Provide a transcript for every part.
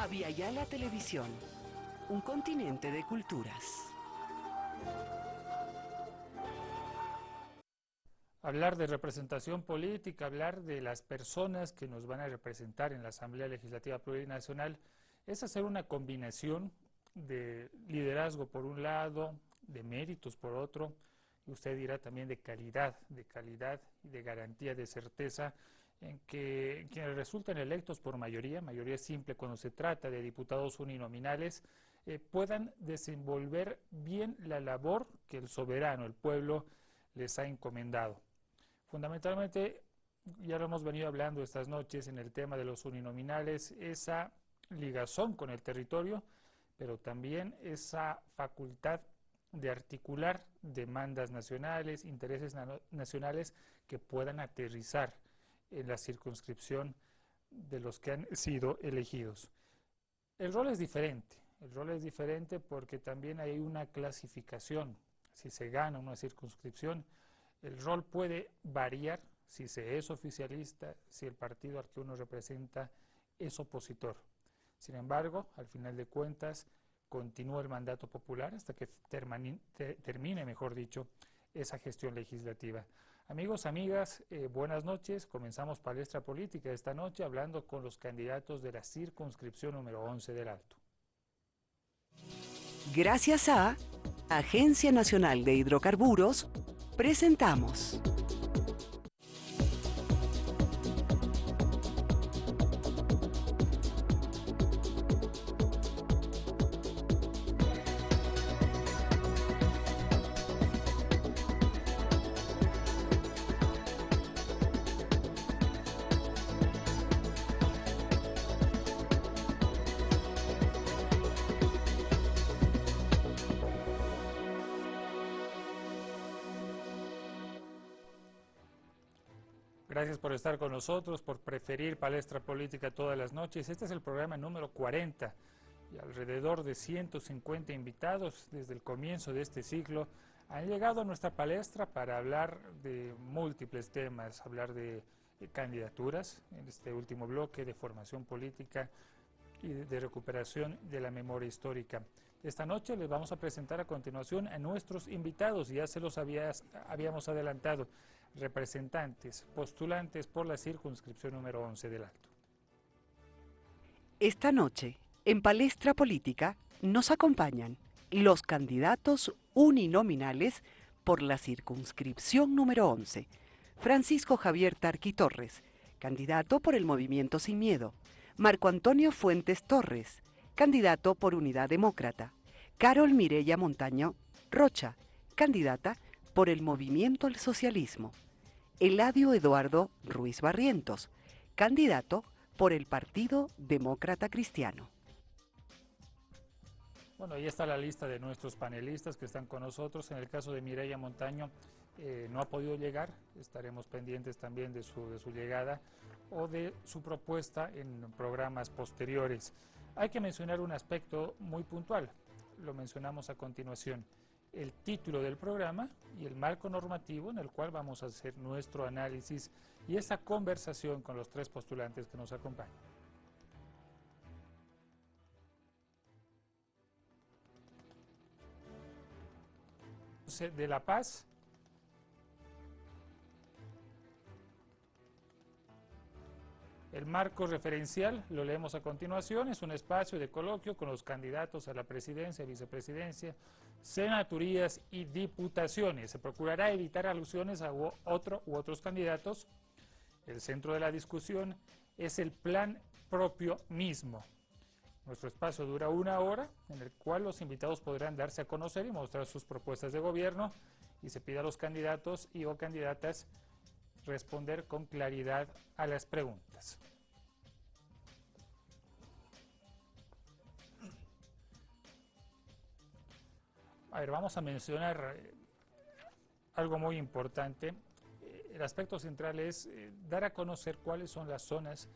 Aviala Televisión, un continente de culturas. Hablar de representación política, hablar de las personas que nos van a representar en la Asamblea Legislativa Plurinacional, es hacer una combinación de liderazgo por un lado, de méritos por otro, y usted dirá también de calidad y de garantía de certeza, en que quienes resultan electos por mayoría simple cuando se trata de diputados uninominales, puedan desenvolver bien la labor que el soberano, el pueblo, les ha encomendado. Fundamentalmente, ya lo hemos venido hablando estas noches en el tema de los uninominales, esa ligazón con el territorio, pero también esa facultad de articular demandas nacionales, intereses nacionales que puedan aterrizar en la circunscripción de los que han sido elegidos. El rol es diferente porque también hay una clasificación. Si se gana una circunscripción, el rol puede variar si se es oficialista, si el partido al que uno representa es opositor. Sin embargo, al final de cuentas, continúa el mandato popular hasta que termine, mejor dicho, esa gestión legislativa. Amigos, amigas, buenas noches. Comenzamos Palestra Política esta noche hablando con los candidatos de la circunscripción número 11 del Alto. Gracias a Agencia Nacional de Hidrocarburos, presentamos Gracias por estar con nosotros, por preferir Palestra Política todas las noches. Este es el programa número 40 y alrededor de 150 invitados desde el comienzo de este ciclo han llegado a nuestra palestra para hablar de múltiples temas, hablar de candidaturas en este último bloque, de formación política y de recuperación de la memoria histórica. Esta noche les vamos a presentar a continuación a nuestros invitados, ya se los habíamos adelantado, representantes, postulantes por la circunscripción número 11 del Alto. esta noche, en Palestra Política, nos acompañan los candidatos uninominales por la circunscripción número 11. Francisco Javier Tarqui Torres, candidato por el Movimiento Sin Miedo. Marco Antonio Fuentes Torres, candidato por Unidad Demócrata. Carol Mireya Montaño Rocha, candidata por el Movimiento al Socialismo. Eladio Eduardo Ruiz Barrientos, candidato por el Partido Demócrata Cristiano. Bueno, ahí está la lista de nuestros panelistas que están con nosotros. En el caso de Mireya Montaño, no ha podido llegar, estaremos pendientes también de su llegada o de su propuesta en programas posteriores. Hay que mencionar un aspecto muy puntual, lo mencionamos a continuación, el título del programa y el marco normativo en el cual vamos a hacer nuestro análisis y esa conversación con los tres postulantes que nos acompañan. De La Paz, el marco referencial, lo leemos a continuación, es un espacio de coloquio con los candidatos a la presidencia, vicepresidencia, senaturías y diputaciones. Se procurará evitar alusiones a otros candidatos. El centro de la discusión es el plan propio mismo. Nuestro espacio dura 1 hora, en el cual los invitados podrán darse a conocer y mostrar sus propuestas de gobierno, y se pide a los candidatos y o candidatas responder con claridad a las preguntas. A ver, vamos a mencionar algo muy importante. El aspecto central es dar a conocer cuáles son las zonas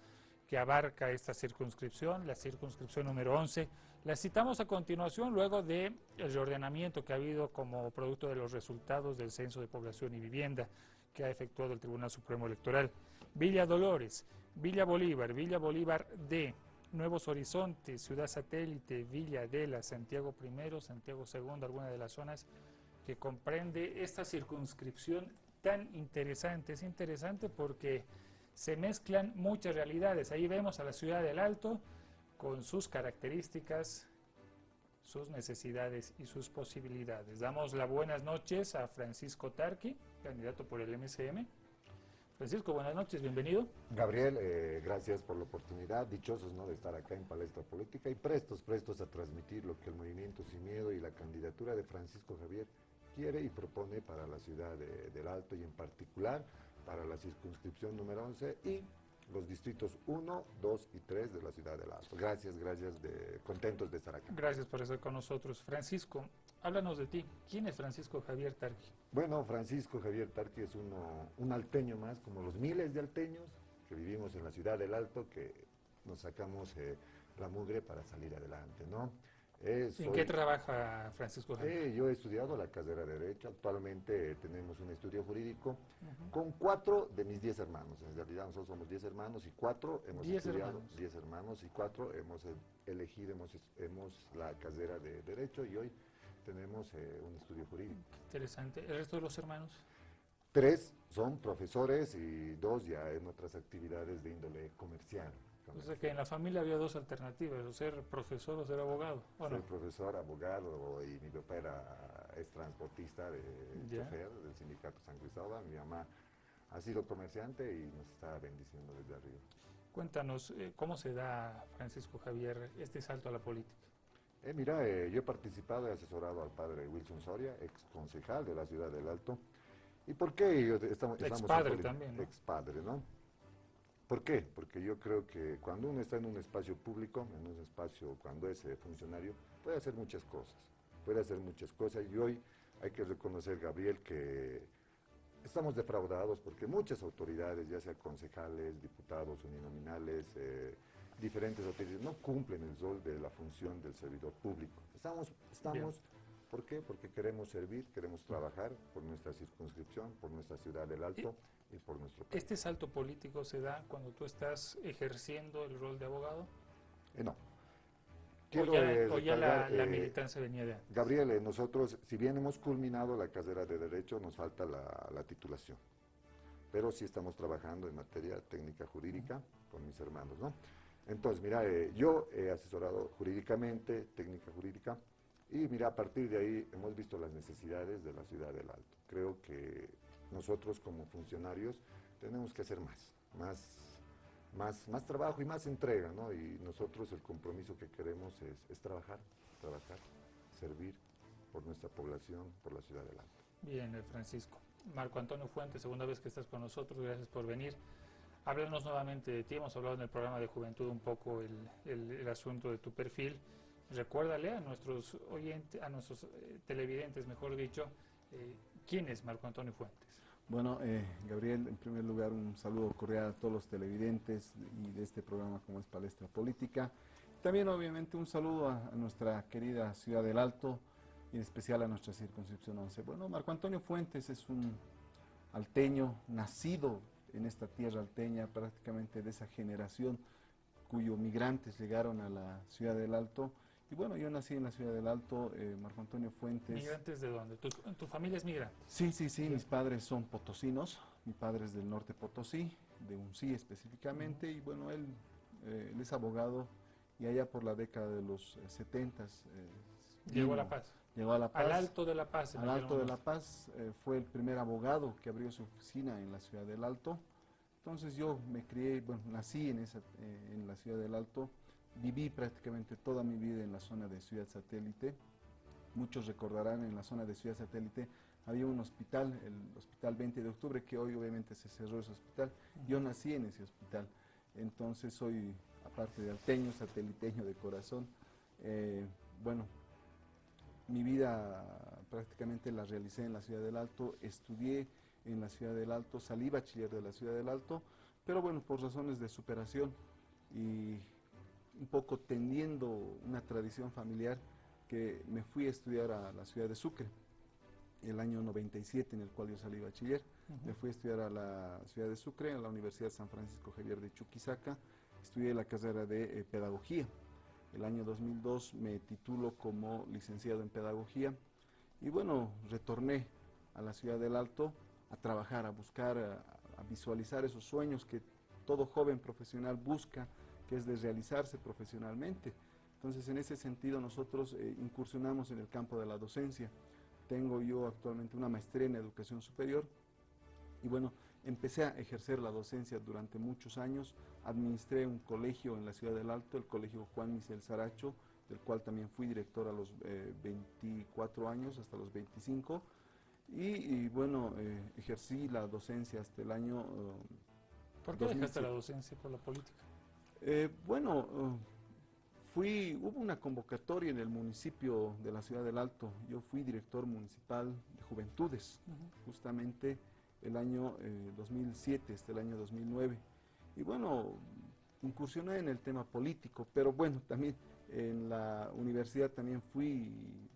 que abarca esta circunscripción, la circunscripción número 11. La citamos a continuación luego del reordenamiento que ha habido como producto de los resultados del Censo de Población y Vivienda que ha efectuado el Tribunal Supremo Electoral. Villa Dolores, Villa Bolívar D, Nuevos Horizontes, Ciudad Satélite, Villa Adela, Santiago I, Santiago II, alguna de las zonas que comprende esta circunscripción tan interesante. Es interesante porque se mezclan muchas realidades. Ahí vemos a la ciudad del Alto con sus características, sus necesidades y sus posibilidades. Damos las buenas noches a Francisco Tarqui, candidato por el MCM. Francisco, buenas noches, bienvenido. Gabriel, gracias por la oportunidad, dichosos, ¿no?, de estar acá en Palestra Política y prestos a transmitir lo que el Movimiento Sin Miedo y la candidatura de Francisco Javier quiere y propone para la ciudad del Alto y en particular para la circunscripción número 11 y los distritos 1, 2 y 3 de la ciudad del Alto. Gracias, contentos de estar acá. Gracias por estar con nosotros. Francisco, háblanos de ti. ¿Quién es Francisco Javier Tarqui? Bueno, Francisco Javier Tarqui es un alteño más, como los miles de alteños que vivimos en la ciudad del Alto, que nos sacamos la mugre para salir adelante, ¿no? ¿En qué trabaja Francisco Javier? Yo he estudiado la carrera de Derecho, actualmente tenemos un estudio jurídico con 4 de mis 10 hermanos, en realidad nosotros somos 10 hermanos y 4 hemos estudiado, 10 hermanos y 4 hemos elegido, hemos la carrera de Derecho y hoy tenemos un estudio jurídico. Interesante. ¿El resto de los hermanos? 3 son profesores y 2 ya en otras actividades de índole comercial. O sea que en la familia había 2 alternativas, o ser profesor o ser abogado, ¿o no? Soy profesor, abogado, y mi papá es transportista de chofer del sindicato San Cristóbal. Mi mamá ha sido comerciante y nos está bendiciendo desde arriba. Cuéntanos, ¿cómo se da, Francisco Javier, este salto a la política? Mira, yo he participado y asesorado al padre Wilson Soria, ex concejal de la ciudad del Alto. ¿Y por qué estamos ex padre también, ¿no? Ex padre, ¿no? ¿Por qué? Porque yo creo que cuando uno está en un espacio público, en un espacio, cuando es funcionario, puede hacer muchas cosas, y hoy hay que reconocer, Gabriel, que estamos defraudados porque muchas autoridades, ya sea concejales, diputados uninominales, diferentes autoridades, no cumplen el rol de la función del servidor público. Estamos ¿por qué? Porque queremos servir, queremos trabajar por nuestra circunscripción, por nuestra ciudad del Alto y por nuestro país. ¿Este salto político se da cuando tú estás ejerciendo el rol de abogado? No. ¿O ya la militancia venía de antes? Gabriel, nosotros, si bien hemos culminado la carrera de Derecho, nos falta la titulación. Pero sí estamos trabajando en materia técnica jurídica con mis hermanos, ¿no? Entonces, mira, yo he asesorado jurídicamente, técnica jurídica, y mira, a partir de ahí hemos visto las necesidades de la ciudad del Alto. Creo que nosotros como funcionarios tenemos que hacer más trabajo y más entrega, ¿no? Y nosotros el compromiso que queremos es trabajar, servir por nuestra población, por la ciudad del Alto. Bien, Francisco. Marco Antonio Fuentes, segunda vez que estás con nosotros, gracias por venir. Háblanos nuevamente de ti, hemos hablado en el programa de Juventud un poco el asunto de tu perfil. Recuérdale a nuestros oyentes, a nuestros televidentes, mejor dicho, ¿quién es Marco Antonio Fuentes? Bueno, Gabriel, en primer lugar un saludo cordial a todos los televidentes y de este programa como es Palestra Política. También obviamente un saludo a nuestra querida ciudad del Alto y en especial a nuestra circunscripción 11. Bueno, Marco Antonio Fuentes es un alteño nacido en esta tierra alteña, prácticamente de esa generación cuyos migrantes llegaron a la ciudad del Alto. Y bueno, yo nací en la ciudad del Alto, Marco Antonio Fuentes. ¿Migrantes de dónde? ¿Tu familia es migrante? Sí, mis padres son potosinos, mi padre es del norte Potosí, de Uncí específicamente, y bueno, él es abogado y allá por la década de los 70 llegó a La Paz. Llegó a La Paz. Al Alto de La Paz. Al Alto de La Paz, fue el primer abogado que abrió su oficina en la ciudad del Alto. Entonces yo me crié, bueno, nací en la ciudad del Alto. Viví prácticamente toda mi vida en la zona de Ciudad Satélite. Muchos recordarán, en la zona de Ciudad Satélite había un hospital, el Hospital 20 de Octubre, que hoy obviamente se cerró ese hospital. Yo nací en ese hospital, entonces soy, aparte de alteño, sateliteño de corazón. Bueno, mi vida prácticamente la realicé en la Ciudad del Alto, estudié en la Ciudad del Alto, salí bachiller de la Ciudad del Alto, pero bueno, por razones de superación y un poco tendiendo una tradición familiar, que me fui a estudiar a la ciudad de Sucre, el año 97 en el cual yo salí bachiller. Me fui a estudiar a la ciudad de Sucre, a la Universidad San Francisco Javier de Chuquisaca, estudié la carrera de pedagogía. El año 2002 me titulo como licenciado en pedagogía y bueno, retorné a la ciudad del Alto a trabajar, a buscar, a visualizar esos sueños que todo joven profesional busca, que es de realizarse profesionalmente. Entonces, en ese sentido, nosotros incursionamos en el campo de la docencia. Tengo yo actualmente una maestría en educación superior y bueno, empecé a ejercer la docencia durante muchos años. Administré un colegio en la ciudad del Alto, el colegio Juan Michel Saracho, del cual también fui director a los 24 años, hasta los 25. Y bueno, ejercí la docencia hasta el año ¿Por qué 2007. dejaste la docencia por la política? Bueno, hubo una convocatoria en el municipio de la ciudad del Alto. Yo fui director municipal de Juventudes, justamente el año 2007 hasta el año 2009. Y bueno, incursioné en el tema político, pero bueno, también en la universidad también fui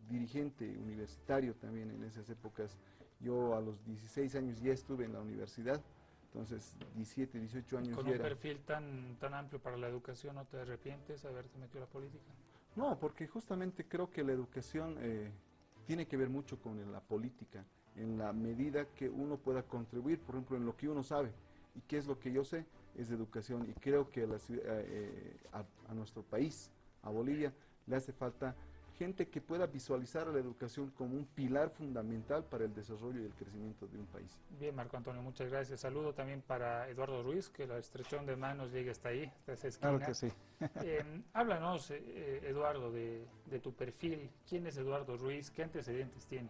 dirigente universitario también en esas épocas. Yo a los 16 años ya estuve en la universidad, entonces 17, 18 años Con ya un era. perfil tan amplio para la educación, ¿no te arrepientes de haberte metido a la política? No, porque justamente creo que la educación tiene que ver mucho con la política, en la medida que uno pueda contribuir, por ejemplo, en lo que uno sabe. ¿Y qué es lo que yo sé? Es de educación. Y creo que a nuestro país, a Bolivia, le hace falta gente que pueda visualizar a la educación como un pilar fundamental para el desarrollo y el crecimiento de un país. Bien, Marco Antonio, muchas gracias. Saludo también para Eduardo Ruiz, que la estrechón de manos llegue hasta ahí, hasta esa esquina. Claro que sí. Háblanos, Eduardo, de tu perfil. ¿Quién es Eduardo Ruiz? ¿Qué antecedentes tiene?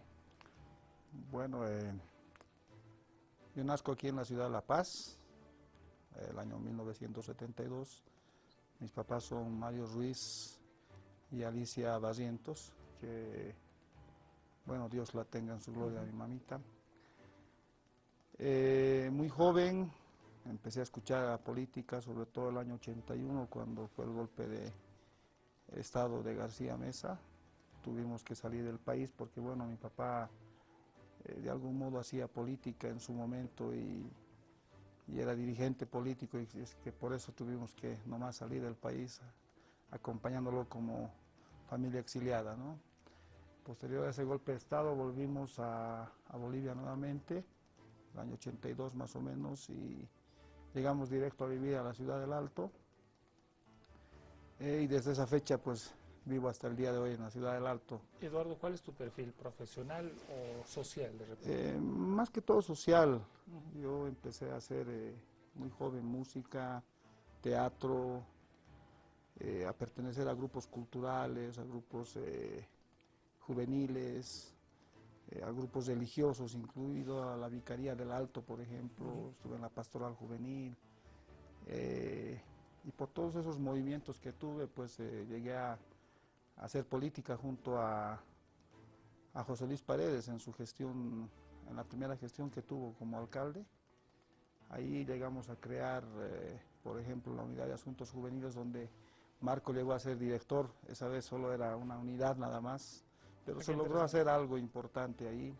Bueno, yo nazco aquí en la ciudad de La Paz, el año 1972. Mis papás son Mario Ruiz y Alicia Barrientos, que, bueno, Dios la tenga en su gloria, mi mamita. Muy joven empecé a escuchar la política, sobre todo el año 81, cuando fue el golpe de Estado de García Mesa. Tuvimos que salir del país porque, bueno, mi papá de algún modo hacía política en su momento y era dirigente político, y es que por eso tuvimos que nomás salir del país, acompañándolo como familia exiliada, ¿no? Posterior a ese golpe de Estado volvimos a Bolivia nuevamente, el año 82 más o menos, y llegamos directo a vivir a la ciudad del Alto, y desde esa fecha pues vivo hasta el día de hoy en la ciudad del Alto. Eduardo, ¿cuál es tu perfil, profesional o social de repente? Más que todo social. Yo empecé a hacer muy joven música, teatro, a pertenecer a grupos culturales, a grupos juveniles, a grupos religiosos, incluido a la Vicaría del Alto, por ejemplo. Estuve en la Pastoral Juvenil, y por todos esos movimientos que tuve, pues llegué a hacer política junto a José Luis Paredes en su gestión, en la primera gestión que tuvo como alcalde. Ahí llegamos a crear, por ejemplo, la unidad de asuntos juveniles, donde Marco llegó a ser director. Esa vez solo era una unidad nada más, pero se logró hacer algo importante ahí.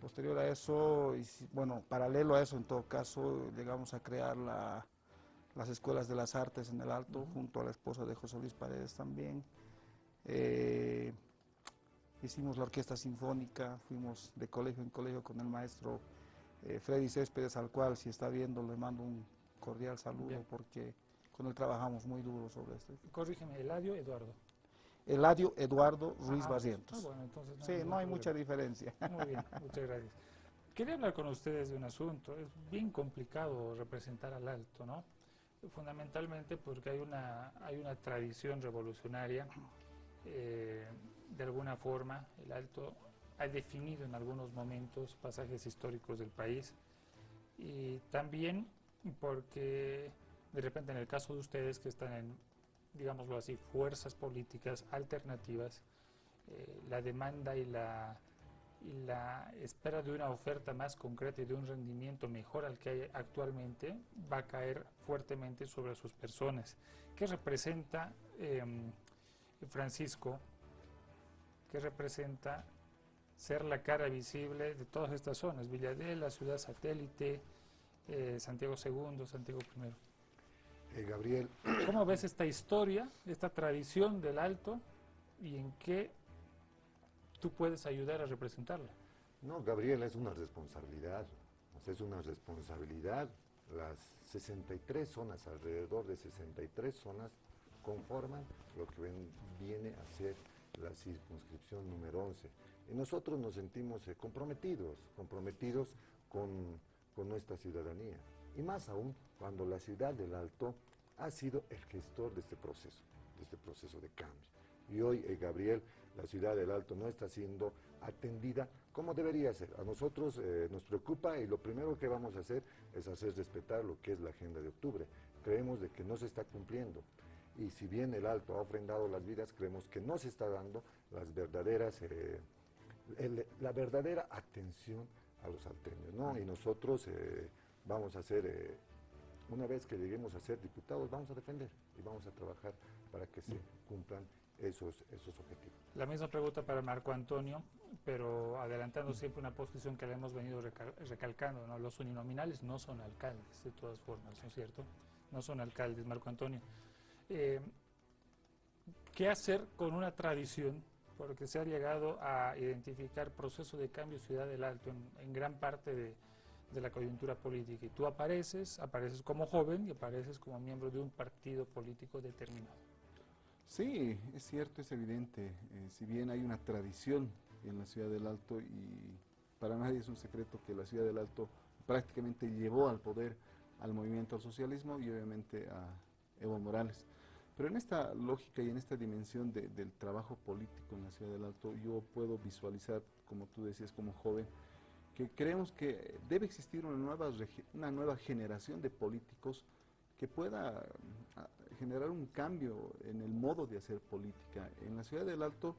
Posterior a eso, y bueno, paralelo a eso en todo caso, llegamos a crear las escuelas de las artes en el Alto, junto a la esposa de José Luis Paredes también. Hicimos la orquesta sinfónica, fuimos de colegio en colegio con el maestro Freddy Céspedes, al cual, si está viendo, le mando un cordial saludo. Bien. Porque con él trabajamos muy duro sobre esto. Corrígeme, Eladio Eduardo. Eladio Eduardo Ruiz Barrientos. Bueno, entonces sí, no hay mucha diferencia. Muy bien, muchas gracias. Quería hablar con ustedes de un asunto. Es bien complicado representar al Alto, ¿no? Fundamentalmente porque hay una tradición revolucionaria. De alguna forma, el Alto ha definido en algunos momentos pasajes históricos del país, y también porque de repente en el caso de ustedes que están en, digámoslo así, fuerzas políticas alternativas, la demanda y la espera de una oferta más concreta y de un rendimiento mejor al que hay actualmente va a caer fuertemente sobre sus personas. ¿Qué representa, Francisco, qué representa ser la cara visible de todas estas zonas? Villa de la ciudad satélite, Santiago II, Santiago I. Gabriel, ¿Cómo ves esta historia, esta tradición del Alto y en qué tú puedes ayudar a representarla? no, Gabriel, es una responsabilidad, o sea, es una responsabilidad. Las 63 zonas, alrededor de 63 zonas, conforman lo que viene a ser la circunscripción número 11. Y nosotros nos sentimos comprometidos con nuestra ciudadanía. Y más aún cuando la ciudad del Alto ha sido el gestor de este proceso de cambio. Y hoy, Gabriel, la ciudad del Alto no está siendo atendida como debería ser. A nosotros nos preocupa y lo primero que vamos a hacer es hacer respetar lo que es la agenda de octubre. Creemos de que no se está cumpliendo. Y si bien el Alto ha ofrendado las vidas, creemos que no se está dando la verdadera atención a los alteños, ¿no? Y nosotros vamos a hacer, una vez que lleguemos a ser diputados, vamos a defender y vamos a trabajar para que se cumplan esos objetivos. La misma pregunta para Marco Antonio, pero adelantando siempre una posición que le hemos venido recalcando, ¿no? Los uninominales no son alcaldes, de todas formas, ¿no es cierto? No son alcaldes, Marco Antonio. ¿Qué hacer con una tradición? Porque se ha llegado a identificar proceso de cambio Ciudad del Alto en gran parte de la coyuntura política. Y tú apareces como joven y apareces como miembro de un partido político determinado. Sí, es cierto, es evidente. Si bien hay una tradición en la Ciudad del Alto y para nadie es un secreto que la Ciudad del Alto prácticamente llevó al poder al movimiento al socialismo y obviamente a Evo Morales. Pero en esta lógica y en esta dimensión del trabajo político en la Ciudad del Alto, yo puedo visualizar, como tú decías, como joven, que creemos que debe existir una nueva generación de políticos que pueda generar un cambio en el modo de hacer política. En la Ciudad del Alto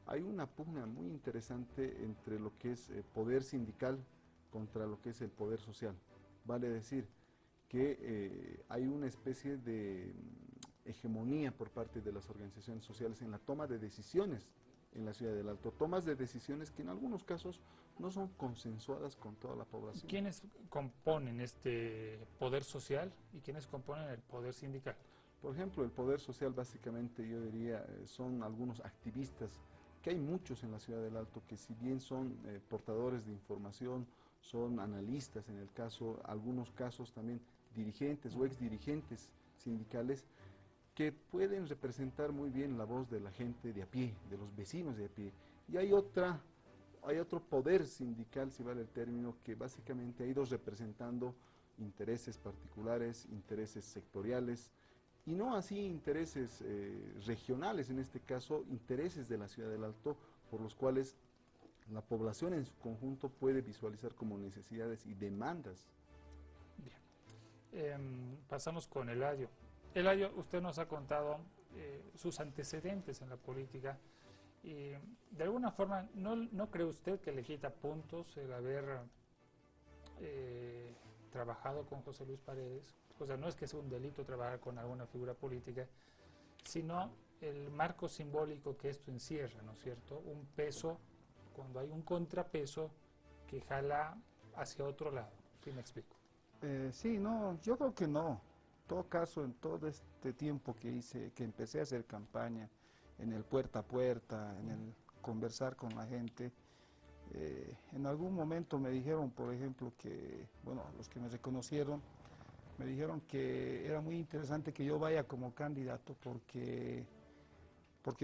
hay una pugna muy interesante entre lo que es poder sindical contra lo que es el poder social. Vale decir que hay una especie de hegemonía por parte de las organizaciones sociales en la toma de decisiones en la Ciudad del Alto, tomas de decisiones que en algunos casos no son consensuadas con toda la población. ¿Quiénes componen este poder social y quiénes componen el poder sindical? Por ejemplo, el poder social básicamente yo diría son algunos activistas, que hay muchos en la Ciudad del Alto que si bien son portadores de información, son analistas en el caso, algunos casos también dirigentes o exdirigentes sindicales, que pueden representar muy bien la voz de la gente de a pie, de los vecinos de a pie. Y hay otro poder sindical, si vale el término, que básicamente ha ido representando intereses particulares, intereses sectoriales, y no así intereses regionales, en este caso, intereses de la Ciudad del Alto, por los cuales la población en su conjunto puede visualizar como necesidades y demandas. Bien. Pasamos con Eladio. Eladio, usted nos ha contado sus antecedentes en la política y de alguna forma, ¿no cree usted que le quita puntos el haber trabajado con José Luis Paredes? O sea, no es que sea un delito trabajar con alguna figura política, sino el marco simbólico que esto encierra, ¿no es cierto? Un peso, cuando hay un contrapeso que jala hacia otro lado, ¿sí me explico? Sí, no, yo creo que no. En todo caso, en todo este tiempo que empecé a hacer campaña, en el puerta a puerta, en el conversar con la gente, en algún momento me dijeron, por ejemplo, que, bueno, los que me reconocieron, me dijeron que era muy interesante que yo vaya como candidato porque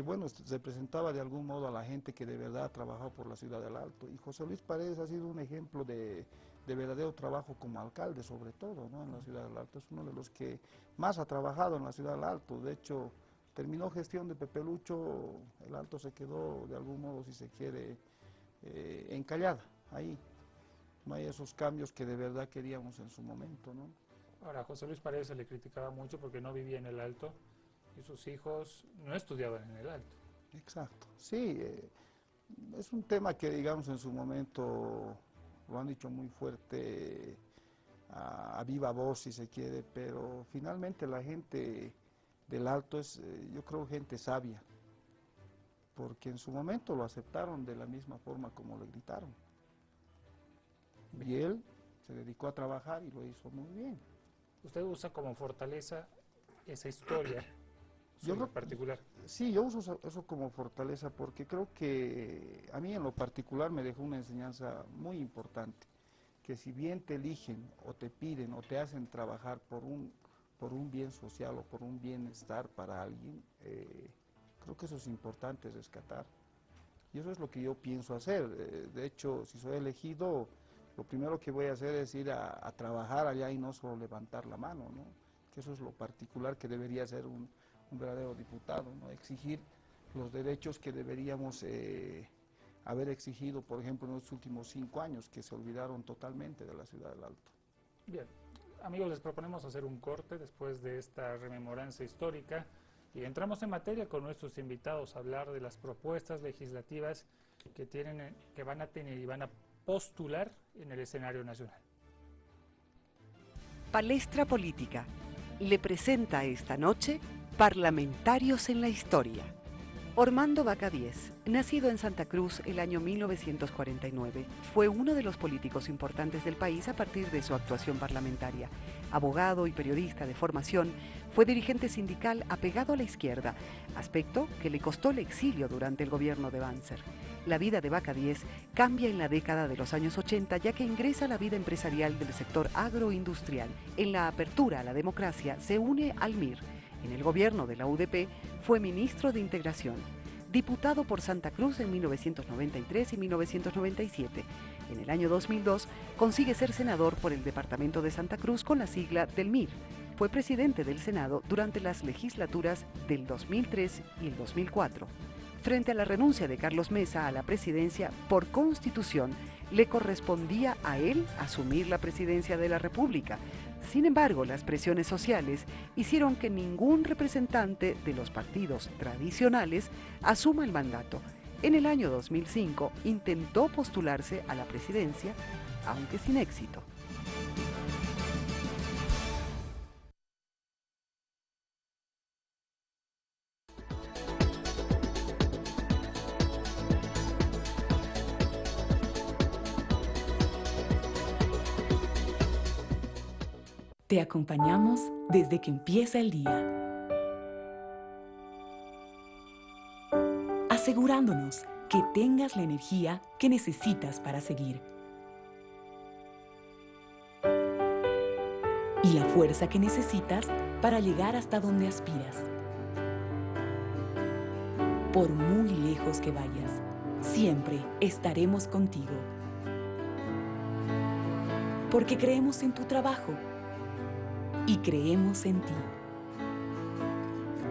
bueno, representaba de algún modo a la gente que de verdad ha trabajado por la Ciudad del Alto. Y José Luis Paredes ha sido un ejemplo de verdadero trabajo como alcalde, sobre todo, ¿no? En la Ciudad del Alto. Es uno de los que más ha trabajado en la Ciudad del Alto. De hecho, terminó gestión de Pepe Lucho, el Alto se quedó de algún modo, si se quiere, encallada ahí. No hay esos cambios que de verdad queríamos en su momento, ¿no? Ahora, a José Luis Paredes se le criticaba mucho porque no vivía en el Alto y sus hijos no estudiaban en el Alto. Exacto, sí, es un tema que digamos en su momento lo han dicho muy fuerte, a viva voz si se quiere, pero finalmente la gente del Alto es, yo creo, gente sabia, porque en su momento lo aceptaron de la misma forma como le gritaron. Y él se dedicó a trabajar y lo hizo muy bien. Usted usa como fortaleza esa historia Yo creo, en particular? Sí, yo uso eso como fortaleza porque creo que a mí en lo particular me dejó una enseñanza muy importante, que si bien te eligen o te piden o te hacen trabajar por un bien social o por un bienestar para alguien, creo que eso es importante rescatar. Y eso es lo que yo pienso hacer. De hecho, si soy elegido, lo primero que voy a hacer es ir a trabajar allá y no solo levantar la mano, ¿no? Que eso es lo particular que debería ser un verdadero diputado, ¿no? Exigir los derechos que deberíamos haber exigido, por ejemplo, en los últimos 5 años, que se olvidaron totalmente de la ciudad del Alto. Bien, amigos, les proponemos hacer un corte después de esta rememoranza histórica y entramos en materia con nuestros invitados a hablar de las propuestas legislativas que van a tener y van a postular en el escenario nacional. Palestra Política le presenta esta noche Parlamentarios en la Historia. Ormando Vaca Diez, nacido en Santa Cruz el año 1949, fue uno de los políticos importantes del país a partir de su actuación parlamentaria. Abogado y periodista de formación, fue dirigente sindical apegado a la izquierda, aspecto que le costó el exilio durante el gobierno de Banzer. La vida de Vaca Diez cambia en la década de los años 80, ya que ingresa a la vida empresarial del sector agroindustrial. En la apertura a la democracia se une al MIR. En el gobierno de la UDP fue ministro de Integración, diputado por Santa Cruz en 1993 y 1997. En el año 2002 consigue ser senador por el departamento de Santa Cruz con la sigla del MIR. Fue presidente del Senado durante las legislaturas del 2003 y el 2004. Frente a la renuncia de Carlos Mesa a la presidencia, por Constitución, le correspondía a él asumir la presidencia de la República. Sin embargo, las presiones sociales hicieron que ningún representante de los partidos tradicionales asuma el mandato. En el año 2005 intentó postularse a la presidencia, aunque sin éxito. Te acompañamos desde que empieza el día, asegurándonos que tengas la energía que necesitas para seguir y la fuerza que necesitas para llegar hasta donde aspiras. Por muy lejos que vayas, siempre estaremos contigo. Porque creemos en tu trabajo y creemos en ti.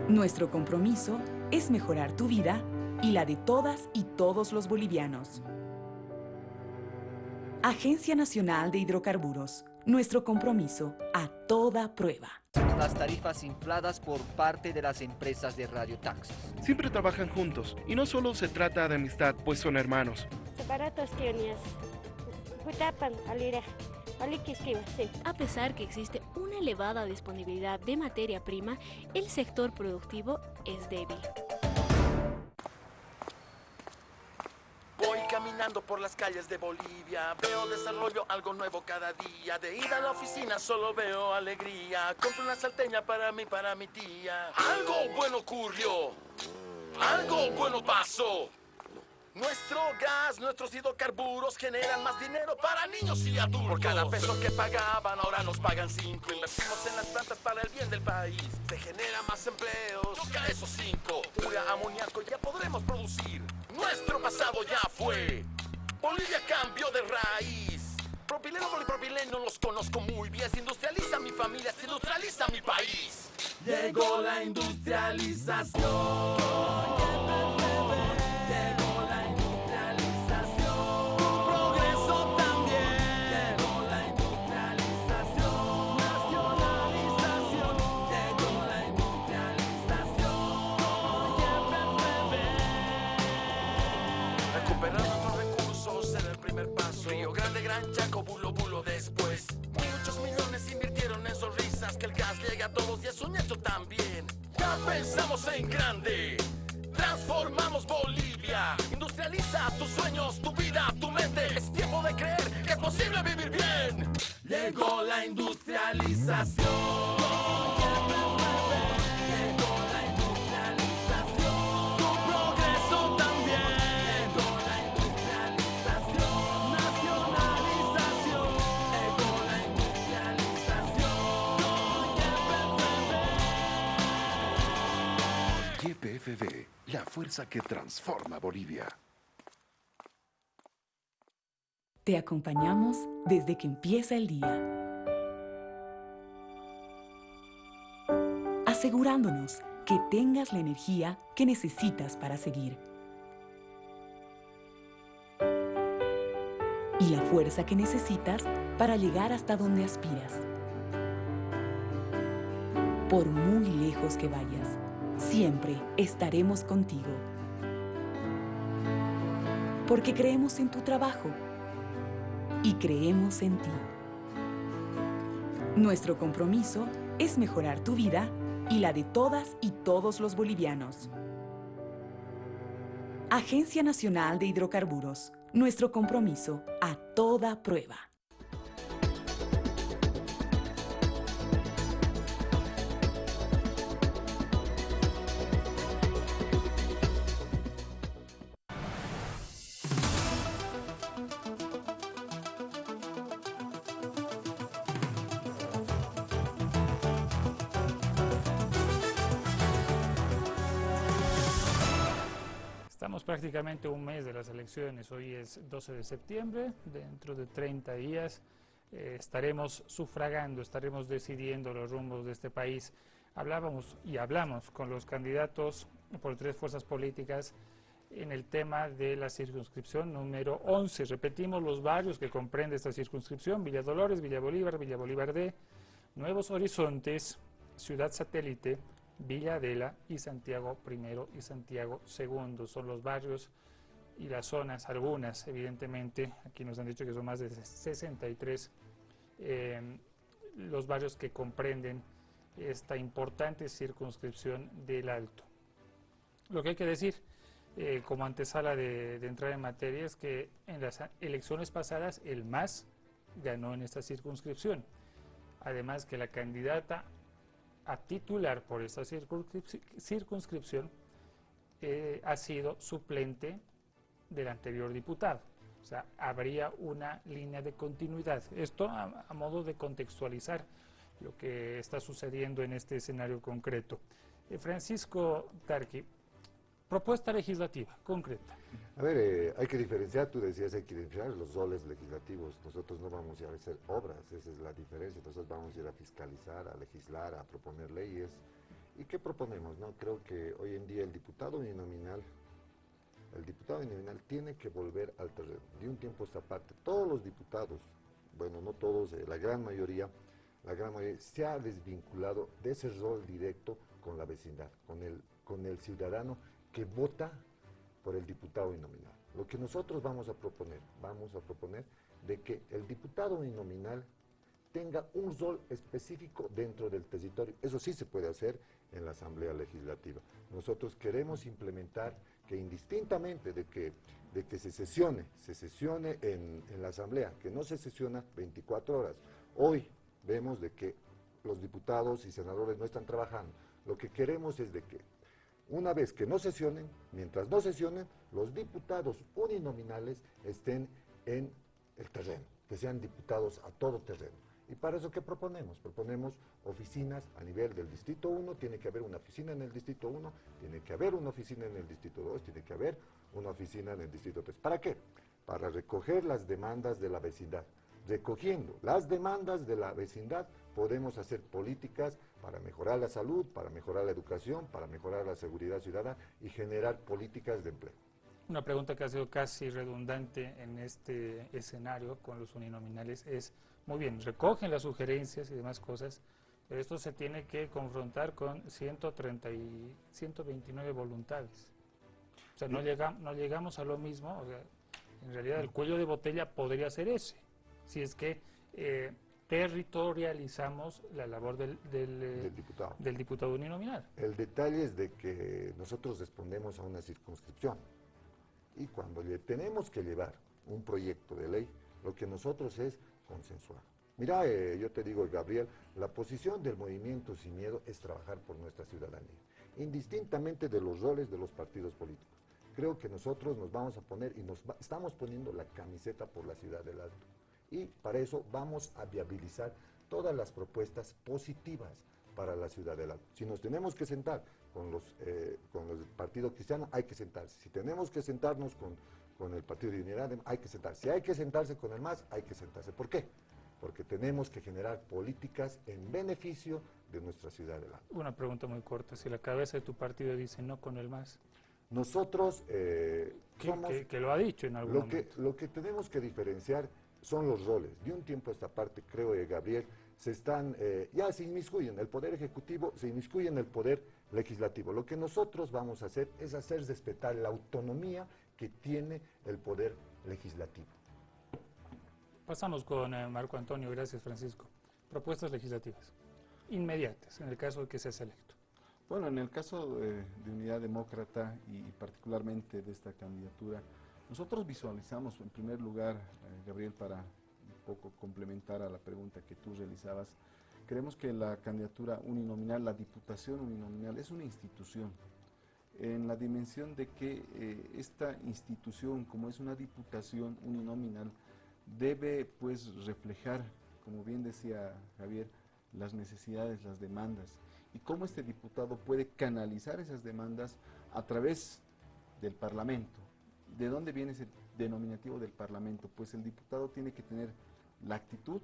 Nuestro compromiso es mejorar tu vida y la de todas y todos los bolivianos. Agencia Nacional de Hidrocarburos. Nuestro compromiso a toda prueba. Las tarifas infladas por parte de las empresas de radiotaxis. Siempre trabajan juntos y no solo se trata de amistad, pues son hermanos. A pesar que existe una elevada disponibilidad de materia prima, el sector productivo es débil. Voy caminando por las calles de Bolivia, veo desarrollo, algo nuevo cada día. De ir a la oficina solo veo alegría. Compro una salteña para mí, para mi tía. Algo bueno ocurrió, algo bueno pasó. Nuestro gas, nuestros hidrocarburos generan más dinero para niños y adultos. Por cada peso que pagaban, ahora nos pagan 5. Invertimos en las plantas para el bien del país. Se generan más empleos, toca esos 5. Pura amoníaco, ya podremos producir. Nuestro pasado ya fue. Bolivia cambió de raíz. Propileno, polipropileno, los conozco muy bien. Se industrializa mi familia, se industrializa mi país. Llegó la industrialización. Después, muchos millones invirtieron en sonrisas, que el gas llegue a todos y es un hecho también. Ya pensamos en grande, transformamos Bolivia. Industrializa tus sueños, tu vida, tu mente. Es tiempo de creer que es posible vivir bien. Llegó la industrialización. YPFB, la fuerza que transforma Bolivia. Te acompañamos desde que empieza el día, asegurándonos que tengas la energía que necesitas para seguir y la fuerza que necesitas para llegar hasta donde aspiras. Por muy lejos que vayas, siempre estaremos contigo. Porque creemos en tu trabajo y creemos en ti. Nuestro compromiso es mejorar tu vida y la de todas y todos los bolivianos. Agencia Nacional de Hidrocarburos. Nuestro compromiso a toda prueba. Estamos prácticamente un mes de las elecciones, hoy es 12 de septiembre, dentro de 30 días estaremos sufragando, estaremos decidiendo los rumbos de este país. Hablábamos y hablamos con los candidatos por 3 fuerzas políticas en el tema de la circunscripción número 11. Repetimos los barrios que comprende esta circunscripción: Villa Dolores, Villa Bolívar D, Nuevos Horizontes, Ciudad Satélite, Villa Adela y Santiago I y Santiago II. Son los barrios y las zonas, algunas evidentemente, aquí nos han dicho que son más de 63 los barrios que comprenden esta importante circunscripción del Alto. Lo que hay que decir como antesala de entrar en materia es que en las elecciones pasadas el MAS ganó en esta circunscripción. Además que la candidata a titular por esta circunscripción ha sido suplente del anterior diputado. O sea, habría una línea de continuidad. Esto a modo de contextualizar lo que está sucediendo en este escenario concreto. Francisco Tarqui, propuesta legislativa concreta. A ver, hay que diferenciar, tú decías, hay que diferenciar los roles legislativos. Nosotros no vamos a ir a hacer obras, esa es la diferencia. Nosotros vamos a ir a fiscalizar, a legislar, a proponer leyes. ¿Y qué proponemos? No, creo que hoy en día el diputado uninominal tiene que volver al terreno. De un tiempo a esta parte, todos los diputados, bueno, no todos, la gran mayoría se ha desvinculado de ese rol directo con la vecindad, con el ciudadano que vota por el diputado uninominal. Lo que nosotros vamos a proponer de que el diputado uninominal tenga un rol específico dentro del territorio. Eso sí se puede hacer en la Asamblea Legislativa. Nosotros queremos implementar que indistintamente de que se sesione en la Asamblea, que no se sesiona 24 horas. Hoy vemos de que los diputados y senadores no están trabajando. Lo que queremos es de que una vez que no sesionen, mientras no sesionen, los diputados uninominales estén en el terreno, que sean diputados a todo terreno. ¿Y para eso qué proponemos? Proponemos oficinas a nivel del Distrito 1, tiene que haber una oficina en el Distrito 1, tiene que haber una oficina en el Distrito 2, tiene que haber una oficina en el Distrito 3. ¿Para qué? Para recoger las demandas de la vecindad. Recogiendo las demandas de la vecindad, podemos hacer políticas para mejorar la salud, para mejorar la educación, para mejorar la seguridad ciudadana y generar políticas de empleo. Una pregunta que ha sido casi redundante en este escenario con los uninominales es, muy bien, recogen las sugerencias y demás cosas, pero esto se tiene que confrontar con 129 voluntades. O sea, no llegamos a lo mismo, o sea, en realidad el cuello de botella podría ser ese, si es que territorializamos la labor del diputado uninominal. El detalle es de que nosotros respondemos a una circunscripción y cuando le tenemos que llevar un proyecto de ley, lo que nosotros es consensuar. Mira, yo te digo, Gabriel, la posición del Movimiento Sin Miedo es trabajar por nuestra ciudadanía, indistintamente de los roles de los partidos políticos. Creo que nosotros nos vamos a poner y estamos poniendo la camiseta por la ciudad del Alto. Y para eso vamos a viabilizar todas las propuestas positivas, para la ciudad del Alto. Si nos tenemos que sentar con los partidos cristianos, hay que sentarse. Si tenemos que sentarnos con el Partido de Unidad, hay que sentarse. Si hay que sentarse con el MAS, hay que sentarse. ¿Por qué? Porque tenemos que generar políticas en beneficio de nuestra ciudad del Alto. Una pregunta muy corta. Si la cabeza de tu partido dice no con el MAS, nosotros somos... Que lo ha dicho en algún momento. Lo que tenemos que diferenciar son los roles. De un tiempo a esta parte, creo, Gabriel, ya se inmiscuyen el Poder Ejecutivo, se inmiscuyen el Poder Legislativo. Lo que nosotros vamos a hacer es hacer respetar la autonomía que tiene el Poder Legislativo. Pasamos con Marco Antonio. Gracias, Francisco. Propuestas legislativas inmediatas, en el caso de que seas electo. Bueno, en el caso de Unidad Demócrata y particularmente de esta candidatura, nosotros visualizamos, en primer lugar, Gabriel, para un poco complementar a la pregunta que tú realizabas, creemos que la candidatura uninominal, la diputación uninominal, es una institución, en la dimensión de que esta institución, como es una diputación uninominal, debe pues reflejar, como bien decía Javier, las necesidades, las demandas, y cómo este diputado puede canalizar esas demandas a través del Parlamento. ¿De dónde viene ese denominativo del Parlamento? Pues el diputado tiene que tener la actitud,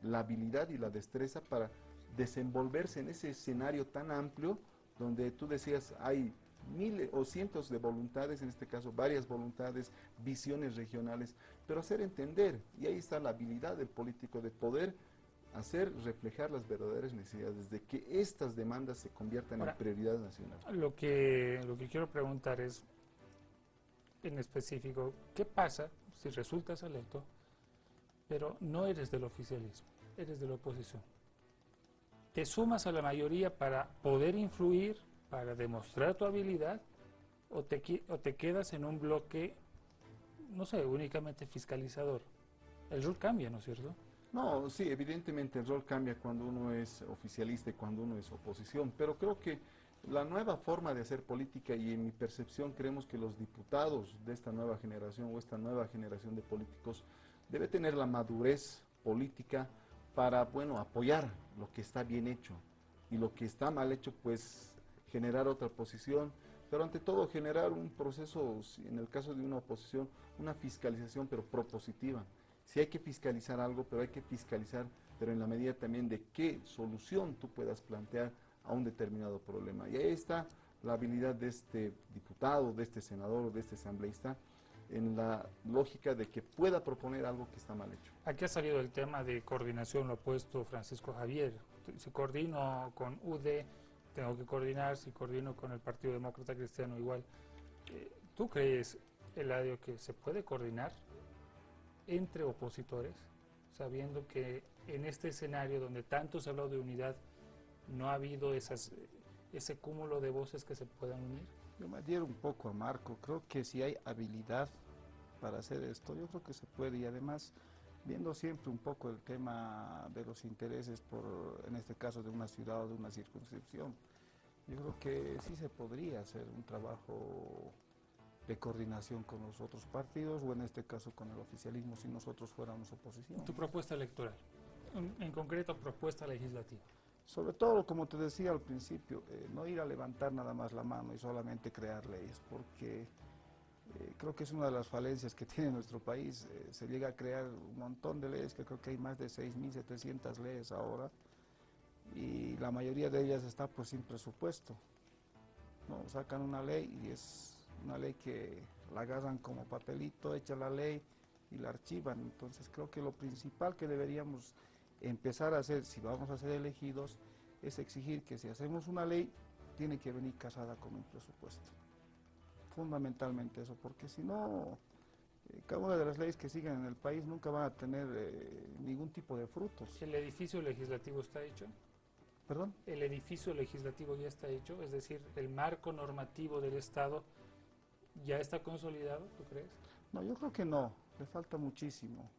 la habilidad y la destreza para desenvolverse en ese escenario tan amplio donde tú decías hay miles o cientos de voluntades, en este caso varias voluntades, visiones regionales, pero hacer entender, y ahí está la habilidad del político de poder hacer reflejar las verdaderas necesidades, de que estas demandas se conviertan en prioridad nacional. Lo que quiero preguntar es, en específico, ¿qué pasa si resultas electo, pero no eres del oficialismo, eres de la oposición? ¿Te sumas a la mayoría para poder influir, para demostrar tu habilidad, o te quedas en un bloque, no sé, únicamente fiscalizador? El rol cambia, ¿no es cierto? No, sí, evidentemente el rol cambia cuando uno es oficialista y cuando uno es oposición, pero creo que la nueva forma de hacer política, y en mi percepción creemos que los diputados de esta nueva generación o esta nueva generación de políticos debe tener la madurez política para, bueno, apoyar lo que está bien hecho y lo que está mal hecho, pues generar otra posición, pero ante todo generar un proceso, en el caso de una oposición, una fiscalización pero propositiva. Si hay que fiscalizar algo, pero hay que fiscalizar, pero en la medida también de qué solución tú puedas plantear a un determinado problema. Y ahí está la habilidad de este diputado, de este senador, de este asambleísta, en la lógica de que pueda proponer algo que está mal hecho. Aquí ha salido el tema de coordinación, lo ha puesto Francisco Javier. Si coordino con UD, tengo que coordinar, si coordino con el Partido Demócrata Cristiano igual. ¿Tú crees, Eladio, que se puede coordinar entre opositores, sabiendo que en este escenario donde tanto se ha hablado de unidad, no ha habido ese cúmulo de voces que se puedan unir? Yo me adhiero un poco a Marco. Creo que si hay habilidad para hacer esto, yo creo que se puede, y además viendo siempre un poco el tema de los intereses, en este caso de una ciudad o de una circunscripción, yo creo que sí se podría hacer un trabajo de coordinación con los otros partidos, o en este caso con el oficialismo, si nosotros fuéramos oposición. ¿Tu propuesta electoral? En concreto, propuesta legislativa. Sobre todo, como te decía al principio, no ir a levantar nada más la mano y solamente crear leyes, porque creo que es una de las falencias que tiene nuestro país. Se llega a crear un montón de leyes, que creo que hay más de 6.700 leyes ahora, y la mayoría de ellas está pues sin presupuesto, ¿no? Sacan una ley y es una ley que la agarran como papelito, echan la ley y la archivan. Entonces creo que lo principal que deberíamos empezar a hacer, si vamos a ser elegidos, es exigir que si hacemos una ley, tiene que venir casada con un presupuesto. Fundamentalmente eso, porque si no, cada una de las leyes que siguen en el país nunca van a tener ningún tipo de frutos. ¿El edificio legislativo está hecho? ¿Perdón? ¿El edificio legislativo ya está hecho? Es decir, ¿el marco normativo del Estado ya está consolidado, tú crees? No, yo creo que no, le falta muchísimo,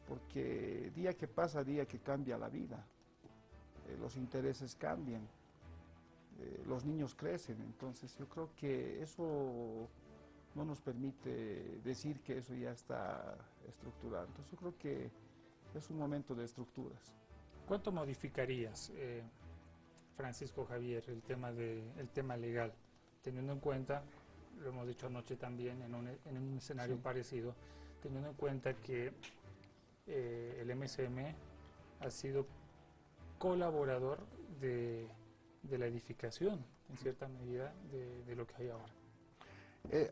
porque día que pasa, día que cambia la vida, los intereses cambian, los niños crecen, entonces yo creo que eso no nos permite decir que eso ya está estructurado. Entonces yo creo que es un momento de estructuras. ¿Cuánto modificarías Francisco Javier, el tema legal, teniendo en cuenta, lo hemos dicho anoche también en un escenario parecido, teniendo en cuenta que el MCM ha sido colaborador de la edificación, en cierta medida, de lo que hay ahora.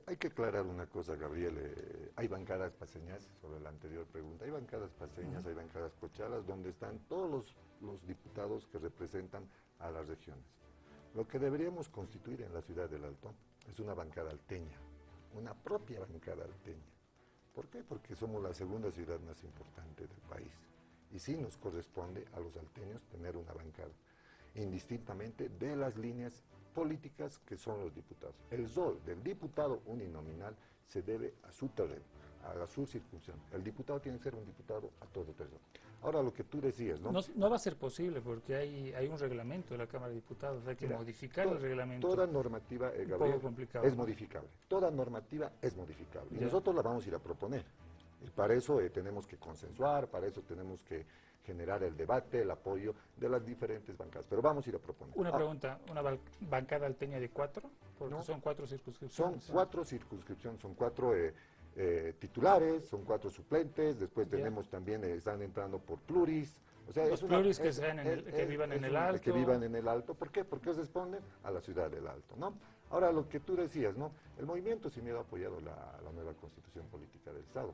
Hay que aclarar una cosa, Gabriel. Hay bancadas paseñas, sobre la anterior pregunta, hay bancadas paseñas, hay bancadas cochalas, donde están todos los diputados que representan a las regiones. Lo que deberíamos constituir en la ciudad del Alto es una bancada alteña, una propia bancada alteña. ¿Por qué? Porque somos la segunda ciudad más importante del país. Y sí nos corresponde a los alteños tener una bancada, indistintamente de las líneas políticas que son los diputados. El rol del diputado uninominal se debe a su terreno, a su circunscripción. El diputado tiene que ser un diputado a todo terreno. Ahora, lo que tú decías, ¿no? No va a ser posible porque hay un reglamento de la Cámara de Diputados, hay que modificar el reglamento. Toda normativa, Gabriel, es modificable. Toda normativa es modificable. Y nosotros la vamos a ir a proponer. Y para eso tenemos que consensuar, para eso tenemos que generar el debate, el apoyo de las diferentes bancadas. Pero vamos a ir a proponer. Una pregunta, ¿una bancada alteña de 4? Porque no, son 4 circunscripciones. Son 4 circunscripciones, son 4 titulares, son 4 suplentes, después tenemos también, están entrando por pluris. O sea, los pluris que vivan en el Alto. Que vivan en el Alto. ¿Por qué? Porque responden a la ciudad del Alto, ¿no? Ahora, lo que tú decías, ¿no? El movimiento Sin Miedo ha apoyado la nueva Constitución Política del Estado.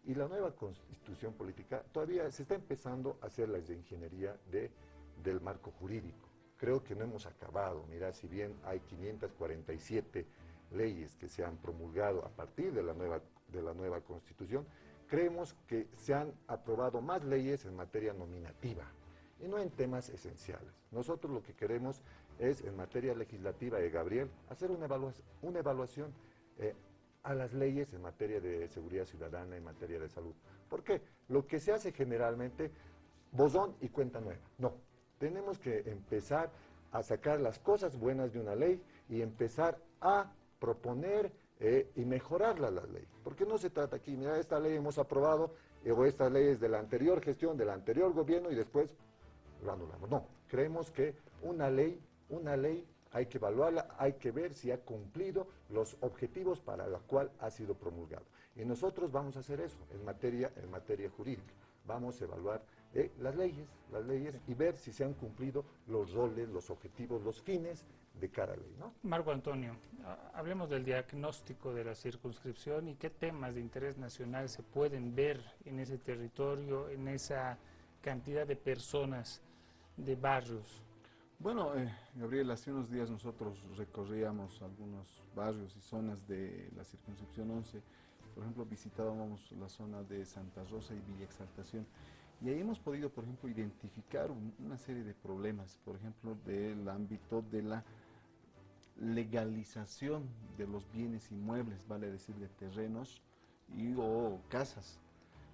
Y la nueva Constitución Política todavía se está empezando a hacer la ingeniería del marco jurídico. Creo que no hemos acabado. Mira, si bien hay 547 leyes que se han promulgado a partir de la nueva Constitución, creemos que se han aprobado más leyes en materia nominativa y no en temas esenciales. Nosotros lo que queremos es, en materia legislativa, Gabriel, hacer una evaluación a las leyes en materia de seguridad ciudadana, en materia de salud. ¿Por qué? Lo que se hace generalmente, bozón y cuenta nueva. No, tenemos que empezar a sacar las cosas buenas de una ley y empezar a proponer y mejorar la ley. Porque no se trata aquí, mira, esta ley hemos aprobado, o esta ley es de la anterior gestión, del anterior gobierno, y después lo anulamos. No, creemos que una ley hay que evaluarla, hay que ver si ha cumplido los objetivos para los cuales ha sido promulgado. Y nosotros vamos a hacer eso en materia jurídica. Vamos a evaluar las leyes y ver si se han cumplido los roles, los objetivos, los fines de cada ley, ¿no? Marco Antonio, hablemos del diagnóstico de la circunscripción y qué temas de interés nacional se pueden ver en ese territorio, en esa cantidad de personas, de barrios. Bueno, Gabriel, hace unos días nosotros recorríamos algunos barrios y zonas de la circunscripción 11. Por ejemplo, visitábamos la zona de Santa Rosa y Villa Exaltación. Y ahí hemos podido, por ejemplo, identificar una serie de problemas, por ejemplo, del ámbito de la legalización de los bienes inmuebles, vale decir, de terrenos o casas,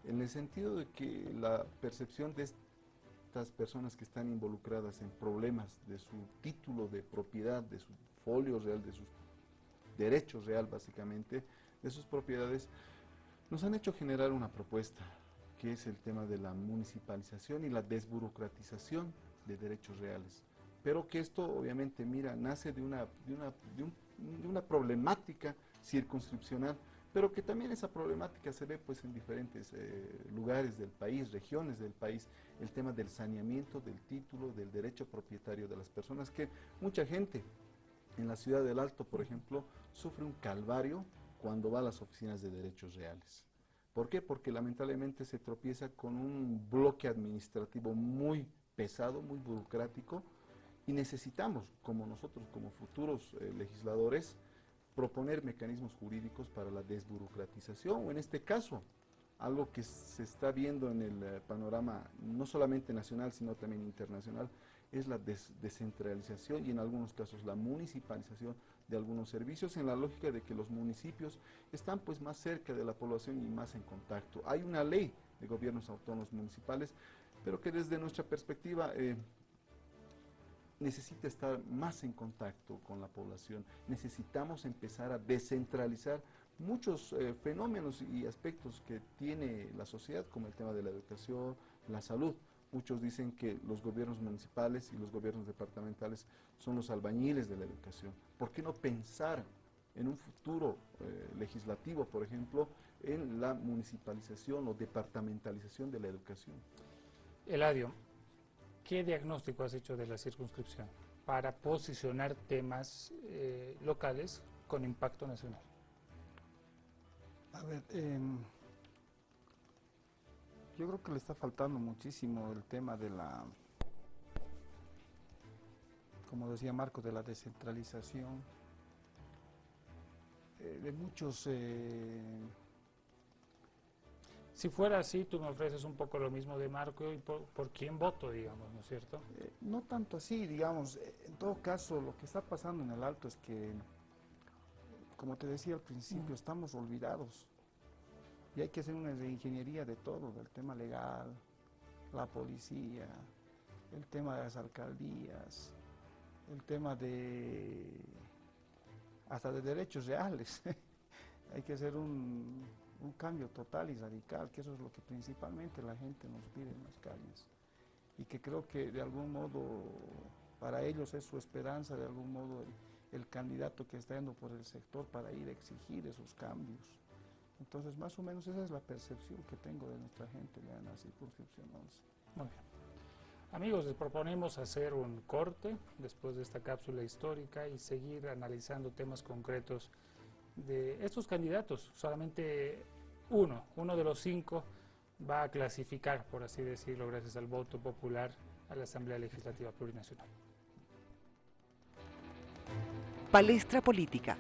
en el sentido de que la percepción de estas personas que están involucradas en problemas de su título de propiedad, de su folio real, de sus derechos real básicamente, de sus propiedades, nos han hecho generar una propuesta, que es el tema de la municipalización y la desburocratización de derechos reales. Pero que esto obviamente, mira, nace de una problemática circunscripcional, pero que también esa problemática se ve pues en diferentes lugares del país, regiones del país, el tema del saneamiento, del título, del derecho propietario de las personas, que mucha gente en la ciudad del Alto, por ejemplo, sufre un calvario cuando va a las oficinas de derechos reales. ¿Por qué? Porque lamentablemente se tropieza con un bloque administrativo muy pesado, muy burocrático, y necesitamos, como nosotros, como futuros legisladores, proponer mecanismos jurídicos para la desburocratización, o en este caso, algo que se está viendo en el panorama no solamente nacional, sino también internacional, es la descentralización y en algunos casos la municipalización de algunos servicios, en la lógica de que los municipios están pues más cerca de la población y más en contacto. Hay una ley de gobiernos autónomos municipales, pero que desde nuestra perspectiva necesita estar más en contacto con la población. Necesitamos empezar a descentralizar muchos fenómenos y aspectos que tiene la sociedad, como el tema de la educación, la salud. Muchos dicen que los gobiernos municipales y los gobiernos departamentales son los albañiles de la educación. ¿Por qué no pensar en un futuro legislativo, por ejemplo, en la municipalización o departamentalización de la educación? Eladio, ¿qué diagnóstico has hecho de la circunscripción para posicionar temas locales con impacto nacional? A ver, yo creo que le está faltando muchísimo el tema de la, como decía Marco, de la descentralización, de muchos... Si fuera así, tú me ofreces un poco lo mismo de Marco y por quién voto, digamos, ¿no es cierto? No tanto así, digamos, en todo caso lo que está pasando en el Alto es que, como te decía al principio, estamos olvidados y hay que hacer una ingeniería de todo, del tema legal, la policía, el tema de las alcaldías, el tema de hasta de derechos reales. Hay que hacer un cambio total y radical, que eso es lo que principalmente la gente nos pide en las calles y que creo que de algún modo para ellos es su esperanza, de algún modo el candidato que está yendo por el sector para ir a exigir esos cambios. Entonces más o menos esa es la percepción que tengo de nuestra gente en la circunscripción 11. Muy bien. Amigos, les proponemos hacer un corte después de esta cápsula histórica y seguir analizando temas concretos de estos candidatos. Solamente uno de los 5 va a clasificar, por así decirlo, gracias al voto popular a la Asamblea Legislativa Plurinacional. Palestra Política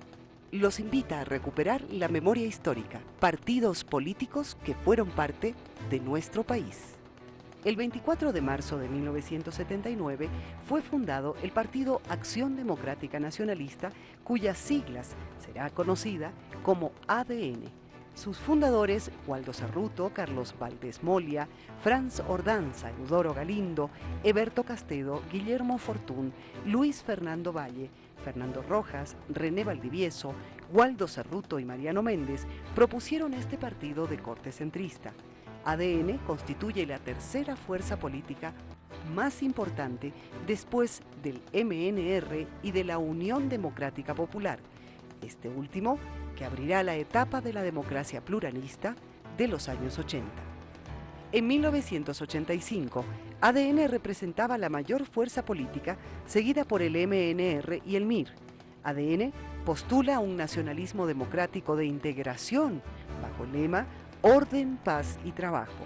los invita a recuperar la memoria histórica, partidos políticos que fueron parte de nuestro país. El 24 de marzo de 1979 fue fundado el Partido Acción Democrática Nacionalista, cuyas siglas será conocida como ADN. Sus fundadores, Waldo Cerruto, Carlos Valdés Molia, Franz Ordanza, Eudoro Galindo, Eberto Castedo, Guillermo Fortún, Luis Fernando Valle, Fernando Rojas, René Valdivieso, Waldo Cerruto y Mariano Méndez propusieron este partido de corte centrista. ADN constituye la tercera fuerza política más importante después del MNR y de la Unión Democrática Popular, este último que abrirá la etapa de la democracia pluralista de los años 80. En 1985, ADN representaba la mayor fuerza política, seguida por el MNR y el MIR. ADN postula un nacionalismo democrático de integración bajo el lema Orden, Paz y Trabajo.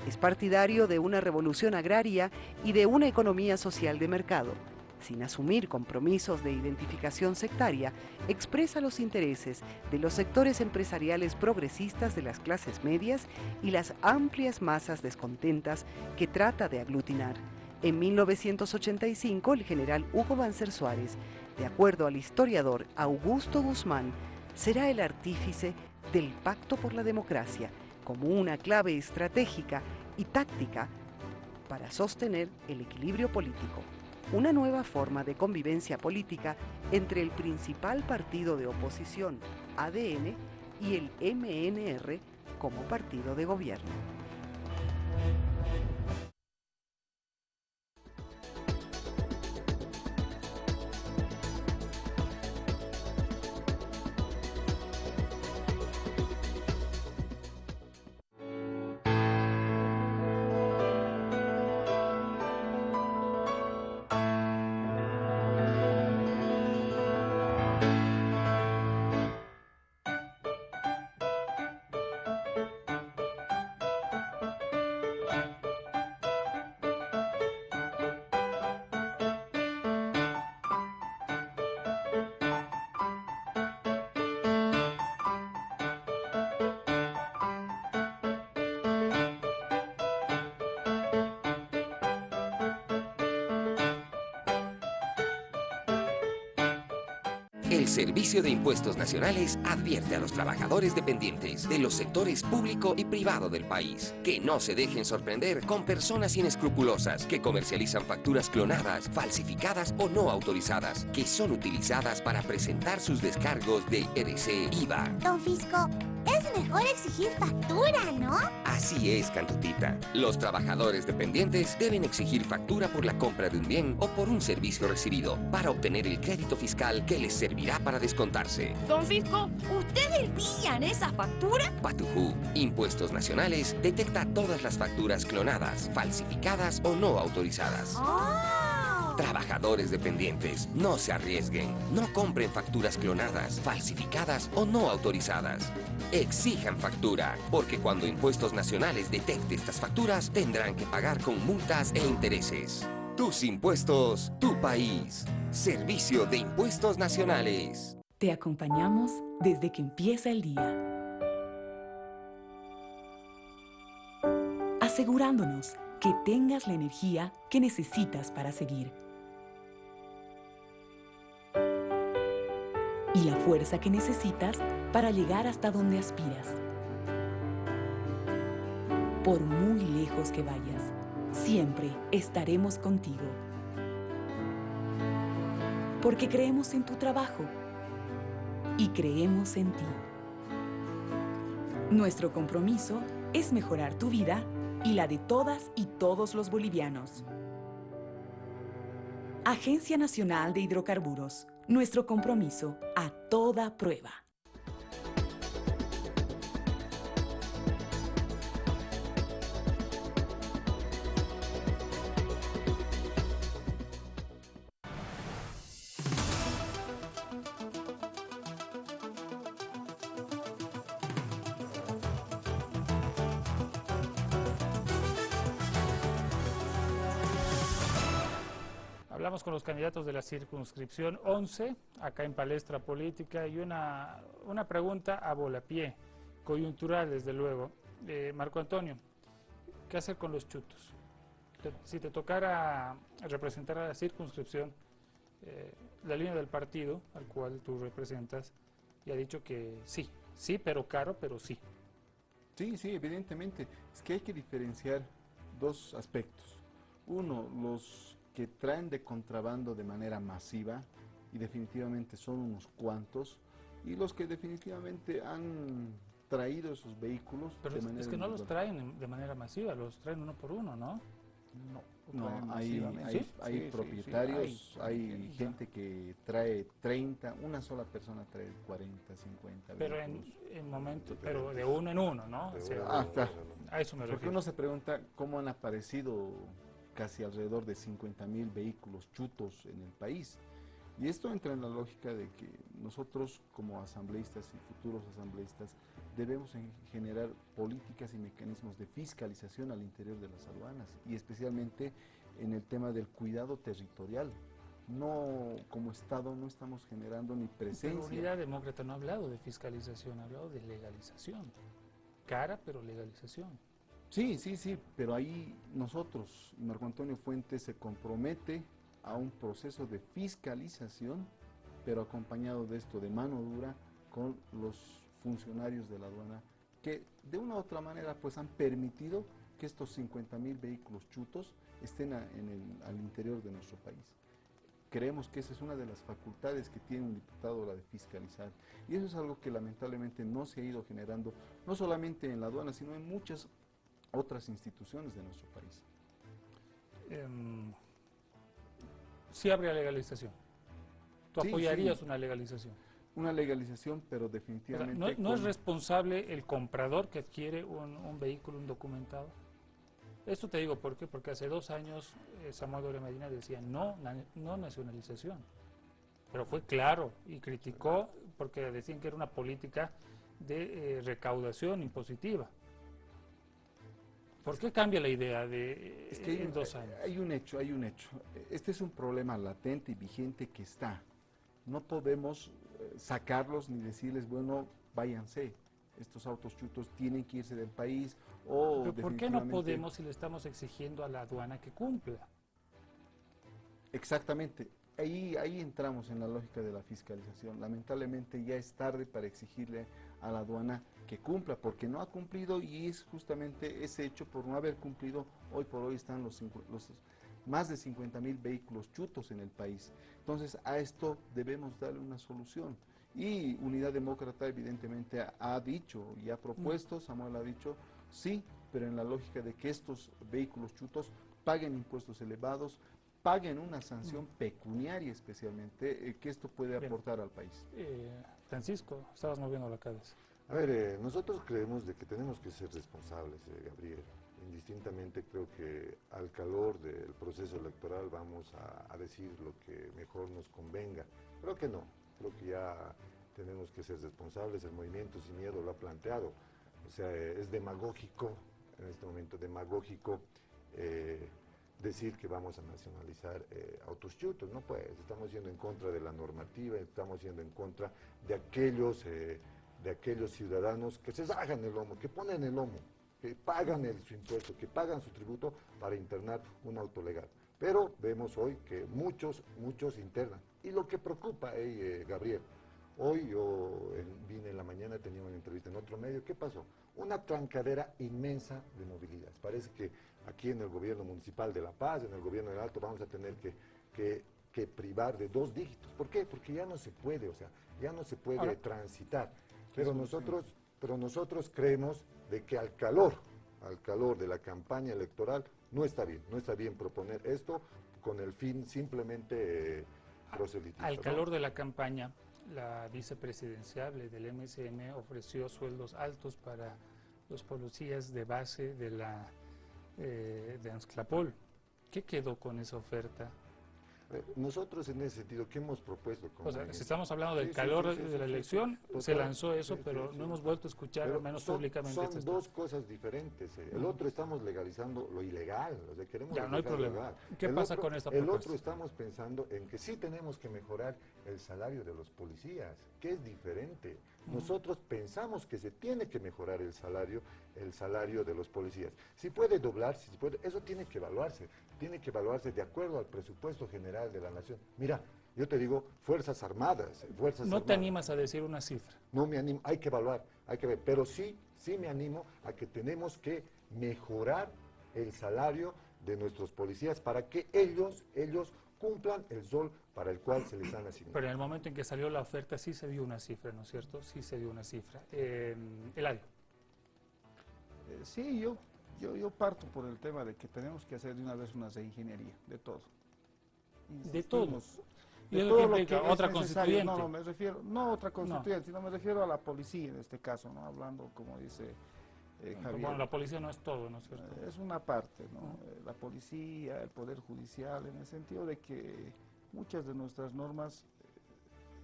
Es partidario de una revolución agraria y de una economía social de mercado. Sin asumir compromisos de identificación sectaria, expresa los intereses de los sectores empresariales progresistas de las clases medias y las amplias masas descontentas que trata de aglutinar. En 1985, el general Hugo Banzer Suárez, de acuerdo al historiador Augusto Guzmán, será el artífice del Pacto por la Democracia como una clave estratégica y táctica para sostener el equilibrio político, una nueva forma de convivencia política entre el principal partido de oposición, ADN, y el MNR como partido de gobierno. El Servicio de Impuestos Nacionales advierte a los trabajadores dependientes de los sectores público y privado del país que no se dejen sorprender con personas inescrupulosas que comercializan facturas clonadas, falsificadas o no autorizadas, que son utilizadas para presentar sus descargos de EDC IVA. Don Fisco, es mejor exigir factura, ¿no? Así Así es, Cantutita. Los trabajadores dependientes deben exigir factura por la compra de un bien o por un servicio recibido para obtener el crédito fiscal que les servirá para descontarse. Don Fisco, ¿ustedes envían esa factura? Patujú, Impuestos Nacionales, detecta todas las facturas clonadas, falsificadas o no autorizadas. Trabajadores dependientes, no se arriesguen. No compren facturas clonadas, falsificadas o no autorizadas. Exijan factura, porque cuando Impuestos Nacionales detecte estas facturas, tendrán que pagar con multas e intereses. Tus impuestos, tu país. Servicio de Impuestos Nacionales. Te acompañamos desde que empieza el día, asegurándonos que tengas la energía que necesitas para seguir y la fuerza que necesitas para llegar hasta donde aspiras. Por muy lejos que vayas, siempre estaremos contigo. Porque creemos en tu trabajo y creemos en ti. Nuestro compromiso es mejorar tu vida y la de todas y todos los bolivianos. Agencia Nacional de Hidrocarburos. Nuestro compromiso a toda prueba. Hablamos con los candidatos de la circunscripción 11, acá en Palestra Política, y una pregunta a volapié, coyuntural desde luego. Marco Antonio, ¿qué hacer con los chutos? Si te tocara representar a la circunscripción, la línea del partido al cual tú representas ya ha dicho que sí, sí, pero caro, pero sí. Sí, sí, evidentemente. Es que hay que diferenciar dos aspectos. Uno, los que traen de contrabando de manera masiva, y definitivamente son unos cuantos, y los que definitivamente han traído esos vehículos pero de manera es que no individual. los traen de manera masiva, los traen uno por uno, ¿no? No, hay Sí, propietarios, hay ya. gente que trae 30, una sola persona trae 40, 50 Pero vehículos. en momentos, pero de uno en uno, ¿no? O sea, Claro. a eso me Porque refiero. uno se pregunta cómo han aparecido casi alrededor de 50.000 vehículos chutos en el país. Y esto entra en la lógica de que nosotros como asambleístas y futuros asambleístas debemos generar políticas y mecanismos de fiscalización al interior de las aduanas y especialmente en el tema del cuidado territorial. No, como Estado no estamos generando ni Pero presencia. Unidad Demócrata no ha hablado de fiscalización, ha hablado de legalización. Cara, pero legalización. Sí, sí, sí, pero ahí nosotros, Marco Antonio Fuentes se compromete a un proceso de fiscalización, pero acompañado de esto de mano dura con los funcionarios de la aduana que de una u otra manera pues han permitido que estos 50.000 vehículos chutos estén al interior de nuestro país. Creemos que esa es una de las facultades que tiene un diputado, la de fiscalizar. Y eso es algo que lamentablemente no se ha ido generando, no solamente en la aduana, sino en muchas otras instituciones de nuestro país. Sí habría legalización. ¿Tú Sí, apoyarías sí. una legalización? Una legalización, pero O sea, definitivamente... ¿no es responsable el comprador que adquiere un vehículo indocumentado? Esto te digo, ¿por qué? Porque hace 2 años Samuel Doria Medina decía no nacionalización. Pero fue claro y criticó porque decían que era una política de recaudación impositiva. ¿Por qué cambia la idea de Es que en 2 años? hay un hecho. Este es un problema latente y vigente que está. No podemos sacarlos ni decirles, bueno, váyanse. Estos autos chutos tienen que irse del país o ¿Pero por qué no definitivamente- podemos si le estamos exigiendo a la aduana que cumpla? Exactamente. Ahí entramos en la lógica de la fiscalización. Lamentablemente ya es tarde para exigirle a la aduana que cumpla, porque no ha cumplido y es justamente ese hecho por no haber cumplido. Hoy por hoy están los más de 50.000 vehículos chutos en el país. Entonces a esto debemos darle una solución. Y Unidad Demócrata evidentemente ha dicho y ha propuesto, Samuel ha dicho, sí, pero en la lógica de que estos vehículos chutos paguen impuestos elevados, paguen una sanción pecuniaria especialmente, que esto puede aportar al país. Francisco, estabas moviendo la cabeza. A ver, nosotros creemos de que tenemos que ser responsables, Gabriel. Indistintamente creo que al calor del proceso electoral vamos a decir lo que mejor nos convenga. Creo que no, creo que ya tenemos que ser responsables. El movimiento Sin Miedo lo ha planteado. O sea, es demagógico, en este momento demagógico, decir que vamos a nacionalizar autos chutos. No pues, estamos yendo en contra de la normativa, estamos yendo en contra de aquellos ciudadanos que se sacan el lomo, que ponen el lomo, que pagan su impuesto, que pagan su tributo para internar un auto legal. Pero vemos hoy que muchos internan. Y lo que preocupa, Gabriel, hoy yo vine en la mañana, tenía una entrevista en otro medio, ¿qué pasó? Una trancadera inmensa de movilidad. Parece que aquí en el gobierno municipal de La Paz, en el gobierno del Alto, vamos a tener que privar de 2 dígitos. ¿Por qué? Porque ya no se puede, o sea, ya no se puede transitar. Pero nosotros creemos de que al calor de la campaña electoral no está bien proponer esto con el fin simplemente proselitista. Al calor de la campaña, la vicepresidenciable del MSM ofreció sueldos altos para los policías de base de Anzclapol. ¿Qué quedó con esa oferta? Nosotros en ese sentido, ¿qué hemos propuesto? O sea, si estamos hablando del calor de la elección, se lanzó eso, pero no hemos vuelto a escuchar, al menos públicamente. Son dos cosas diferentes. El otro estamos legalizando lo ilegal, o sea, queremos ya, no hay problema. ¿Qué pasa con esta propuesta? El otro estamos pensando en que sí tenemos que mejorar el salario de los policías, que es diferente. Nosotros pensamos que se tiene que mejorar el salario de los policías. Si puede doblarse, eso tiene que evaluarse de acuerdo al presupuesto general de la nación. Mira, yo te digo, Fuerzas Armadas. ¿No te animas a decir una cifra? No me animo, hay que evaluar, hay que ver, pero sí me animo a que tenemos que mejorar el salario de nuestros policías para que ellos cumplan el rol para el cual se les han asignado. Pero en el momento en que salió la oferta sí se dio una cifra, ¿no es cierto? Sí se dio una cifra. Eladio. Sí, yo parto por el tema de que tenemos que hacer de una vez unas de ingeniería, de todo. De todos. De todo lo que otra es constituyente. No, me refiero, no otra constituyente, sino me refiero a la policía en este caso, ¿no? Hablando como dice Javier. Bueno, la policía no es todo, ¿no es cierto? Es una parte, ¿no? La policía, el poder judicial, en el sentido de que muchas de nuestras normas,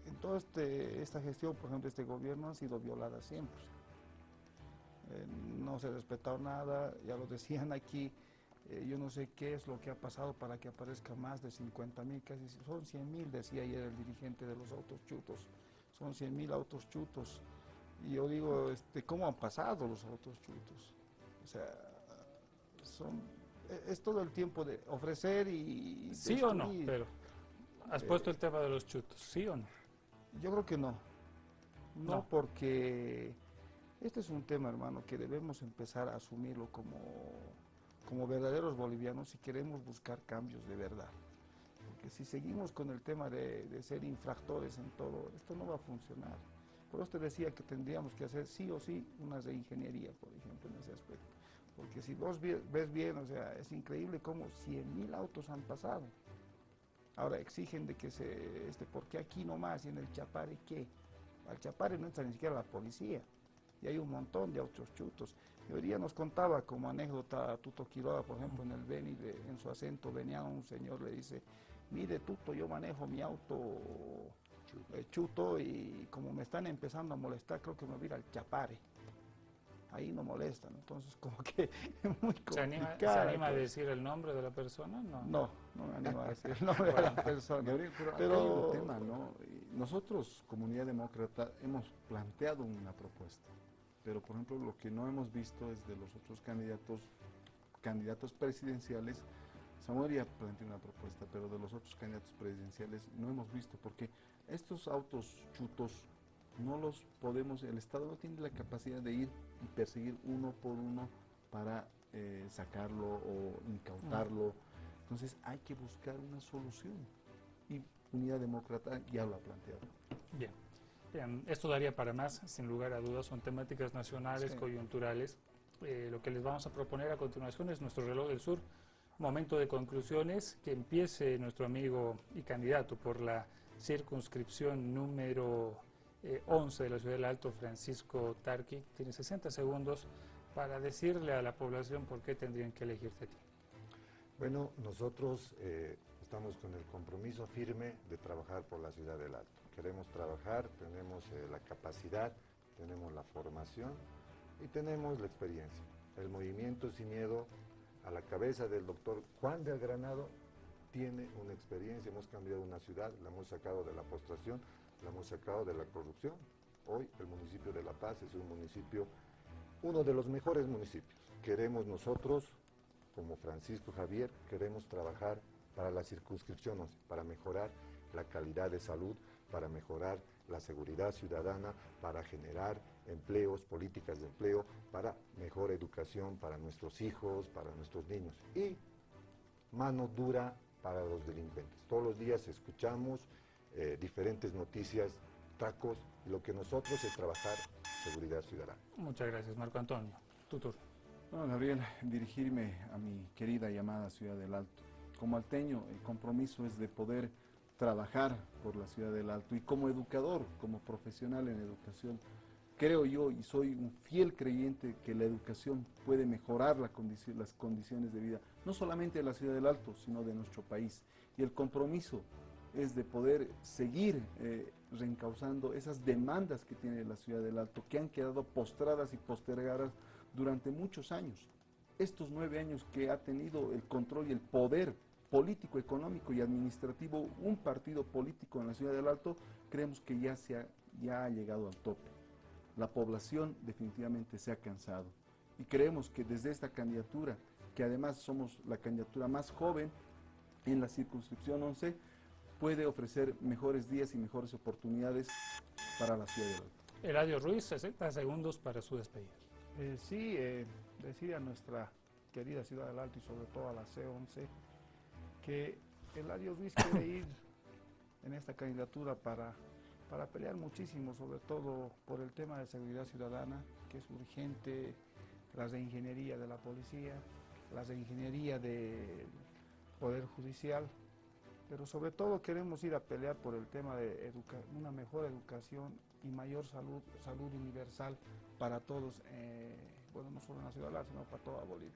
en toda esta gestión, por ejemplo, este gobierno, han sido violadas siempre. No se ha respetado nada, ya lo decían aquí, yo no sé qué es lo que ha pasado para que aparezca más de 50.000, casi son 100.000, decía ayer el dirigente de los autos chutos, son 100.000 autos chutos. Y yo digo, ¿cómo han pasado los autos chutos? O sea, es todo el tiempo de ofrecer y ¿sí destruir. O no? Pero has puesto el tema de los chutos, ¿sí o no? Yo creo que no. No, porque este es un tema, hermano, que debemos empezar a asumirlo como verdaderos bolivianos si queremos buscar cambios de verdad. Porque si seguimos con el tema de ser infractores en todo, esto no va a funcionar. Por eso te decía que tendríamos que hacer sí o sí unas de ingeniería, por ejemplo, en ese aspecto. Porque si vos ves bien, o sea, es increíble cómo 100.000 autos han pasado. Ahora exigen de que ¿por qué aquí nomás y en el Chapare qué? Al Chapare no entra ni siquiera la policía. Y hay un montón de autos chutos. Y hoy día nos contaba como anécdota Tuto Quiroga, por ejemplo, en el Beni, en su acento venía un señor, le dice, mire Tuto, yo manejo mi auto chuto y como me están empezando a molestar, creo que me voy a ir al Chapare. Ahí no molestan, entonces como que es muy complicado. ¿Se anima a decir el nombre de la persona? No me animo a decir el nombre de la persona. Gabriel, pero hay un tema, ¿no? Nosotros, Comunidad Demócrata, hemos planteado una propuesta, pero por ejemplo lo que no hemos visto es de los otros candidatos presidenciales. Samuel ya planteó una propuesta, pero de los otros candidatos presidenciales no hemos visto, porque estos autos chutos no los podemos, el Estado no tiene la capacidad de ir y perseguir uno por uno para sacarlo o incautarlo. Entonces hay que buscar una solución y Unidad Demócrata ya lo ha planteado. Bien, esto daría para más, sin lugar a dudas, son temáticas nacionales, coyunturales. Lo que les vamos a proponer a continuación es nuestro reloj del sur, momento de conclusiones, que empiece nuestro amigo y candidato por la circunscripción número 11 de la ciudad del Alto, Francisco Tarqui. Tiene 60 segundos para decirle a la población por qué tendrían que elegirte a ti. Bueno, nosotros estamos con el compromiso firme de trabajar por la ciudad del Alto. Queremos trabajar, tenemos la capacidad, tenemos la formación y tenemos la experiencia. El movimiento Sin Miedo, a la cabeza del doctor Juan del Granado, tiene una experiencia. Hemos cambiado una ciudad, la hemos sacado de la postración, la hemos sacado de la corrupción. Hoy el municipio de La Paz es un municipio, uno de los mejores municipios. Queremos nosotros, como Francisco Javier, queremos trabajar para la circunscripción 11, para mejorar la calidad de salud, para mejorar la seguridad ciudadana, para generar empleos, políticas de empleo, para mejor educación para nuestros hijos, para nuestros niños. Y mano dura para los delincuentes. Todos los días escuchamos diferentes noticias, tacos, y lo que nosotros es trabajar seguridad ciudadana. Muchas gracias, Marco Antonio. Tu turno. Bueno, Gabriel, dirigirme a mi querida y amada Ciudad del Alto. Como alteño, el compromiso es de poder trabajar por la Ciudad del Alto, y como educador, como profesional en educación, creo yo y soy un fiel creyente que la educación puede mejorar las condiciones de vida, no solamente de la Ciudad del Alto, sino de nuestro país. Y el compromiso es de poder seguir reencauzando esas demandas que tiene la Ciudad del Alto, que han quedado postradas y postergadas durante muchos años. Estos 9 años que ha tenido el control y el poder político, económico y administrativo un partido político en la Ciudad del Alto, creemos que ya ha llegado al tope. La población definitivamente se ha cansado y creemos que desde esta candidatura, que además somos la candidatura más joven en la circunscripción 11, puede ofrecer mejores días y mejores oportunidades para la Ciudad del Alto. Eladio Ruiz, 60 segundos para su despedida. Decir a nuestra querida Ciudad del Alto y sobre todo a la C11 que Eladio Ruiz quiere ir en esta candidatura para pelear muchísimo, sobre todo por el tema de seguridad ciudadana, que es urgente, la reingeniería de la policía, la reingeniería del Poder Judicial, pero sobre todo queremos ir a pelear por el tema de una mejor educación y mayor salud universal para todos, bueno, no solo en la Ciudad del Alto, sino para toda Bolivia,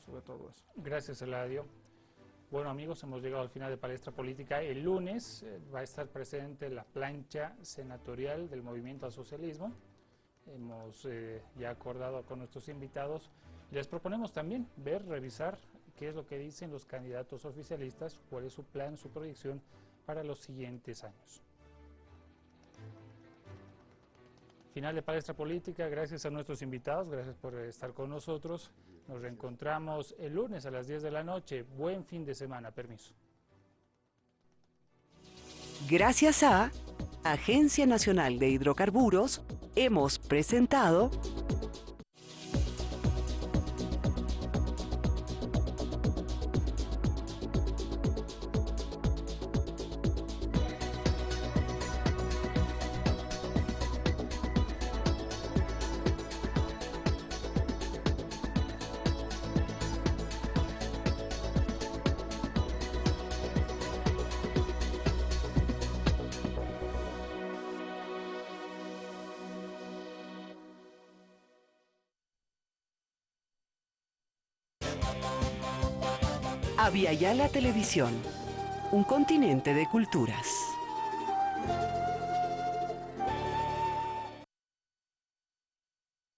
sobre todo eso. Gracias, Eladio. Bueno, amigos, hemos llegado al final de Palestra Política. El lunes va a estar presente la plancha senatorial del Movimiento al Socialismo. Hemos ya acordado con nuestros invitados. Les proponemos también revisar qué es lo que dicen los candidatos oficialistas, cuál es su plan, su proyección para los siguientes años. Final de Palestra Política. Gracias a nuestros invitados, gracias por estar con nosotros. Nos reencontramos el lunes a las 10 de la noche. Buen fin de semana. Permiso. Gracias a Agencia Nacional de Hidrocarburos, hemos presentado Aviala Televisión, un continente de culturas.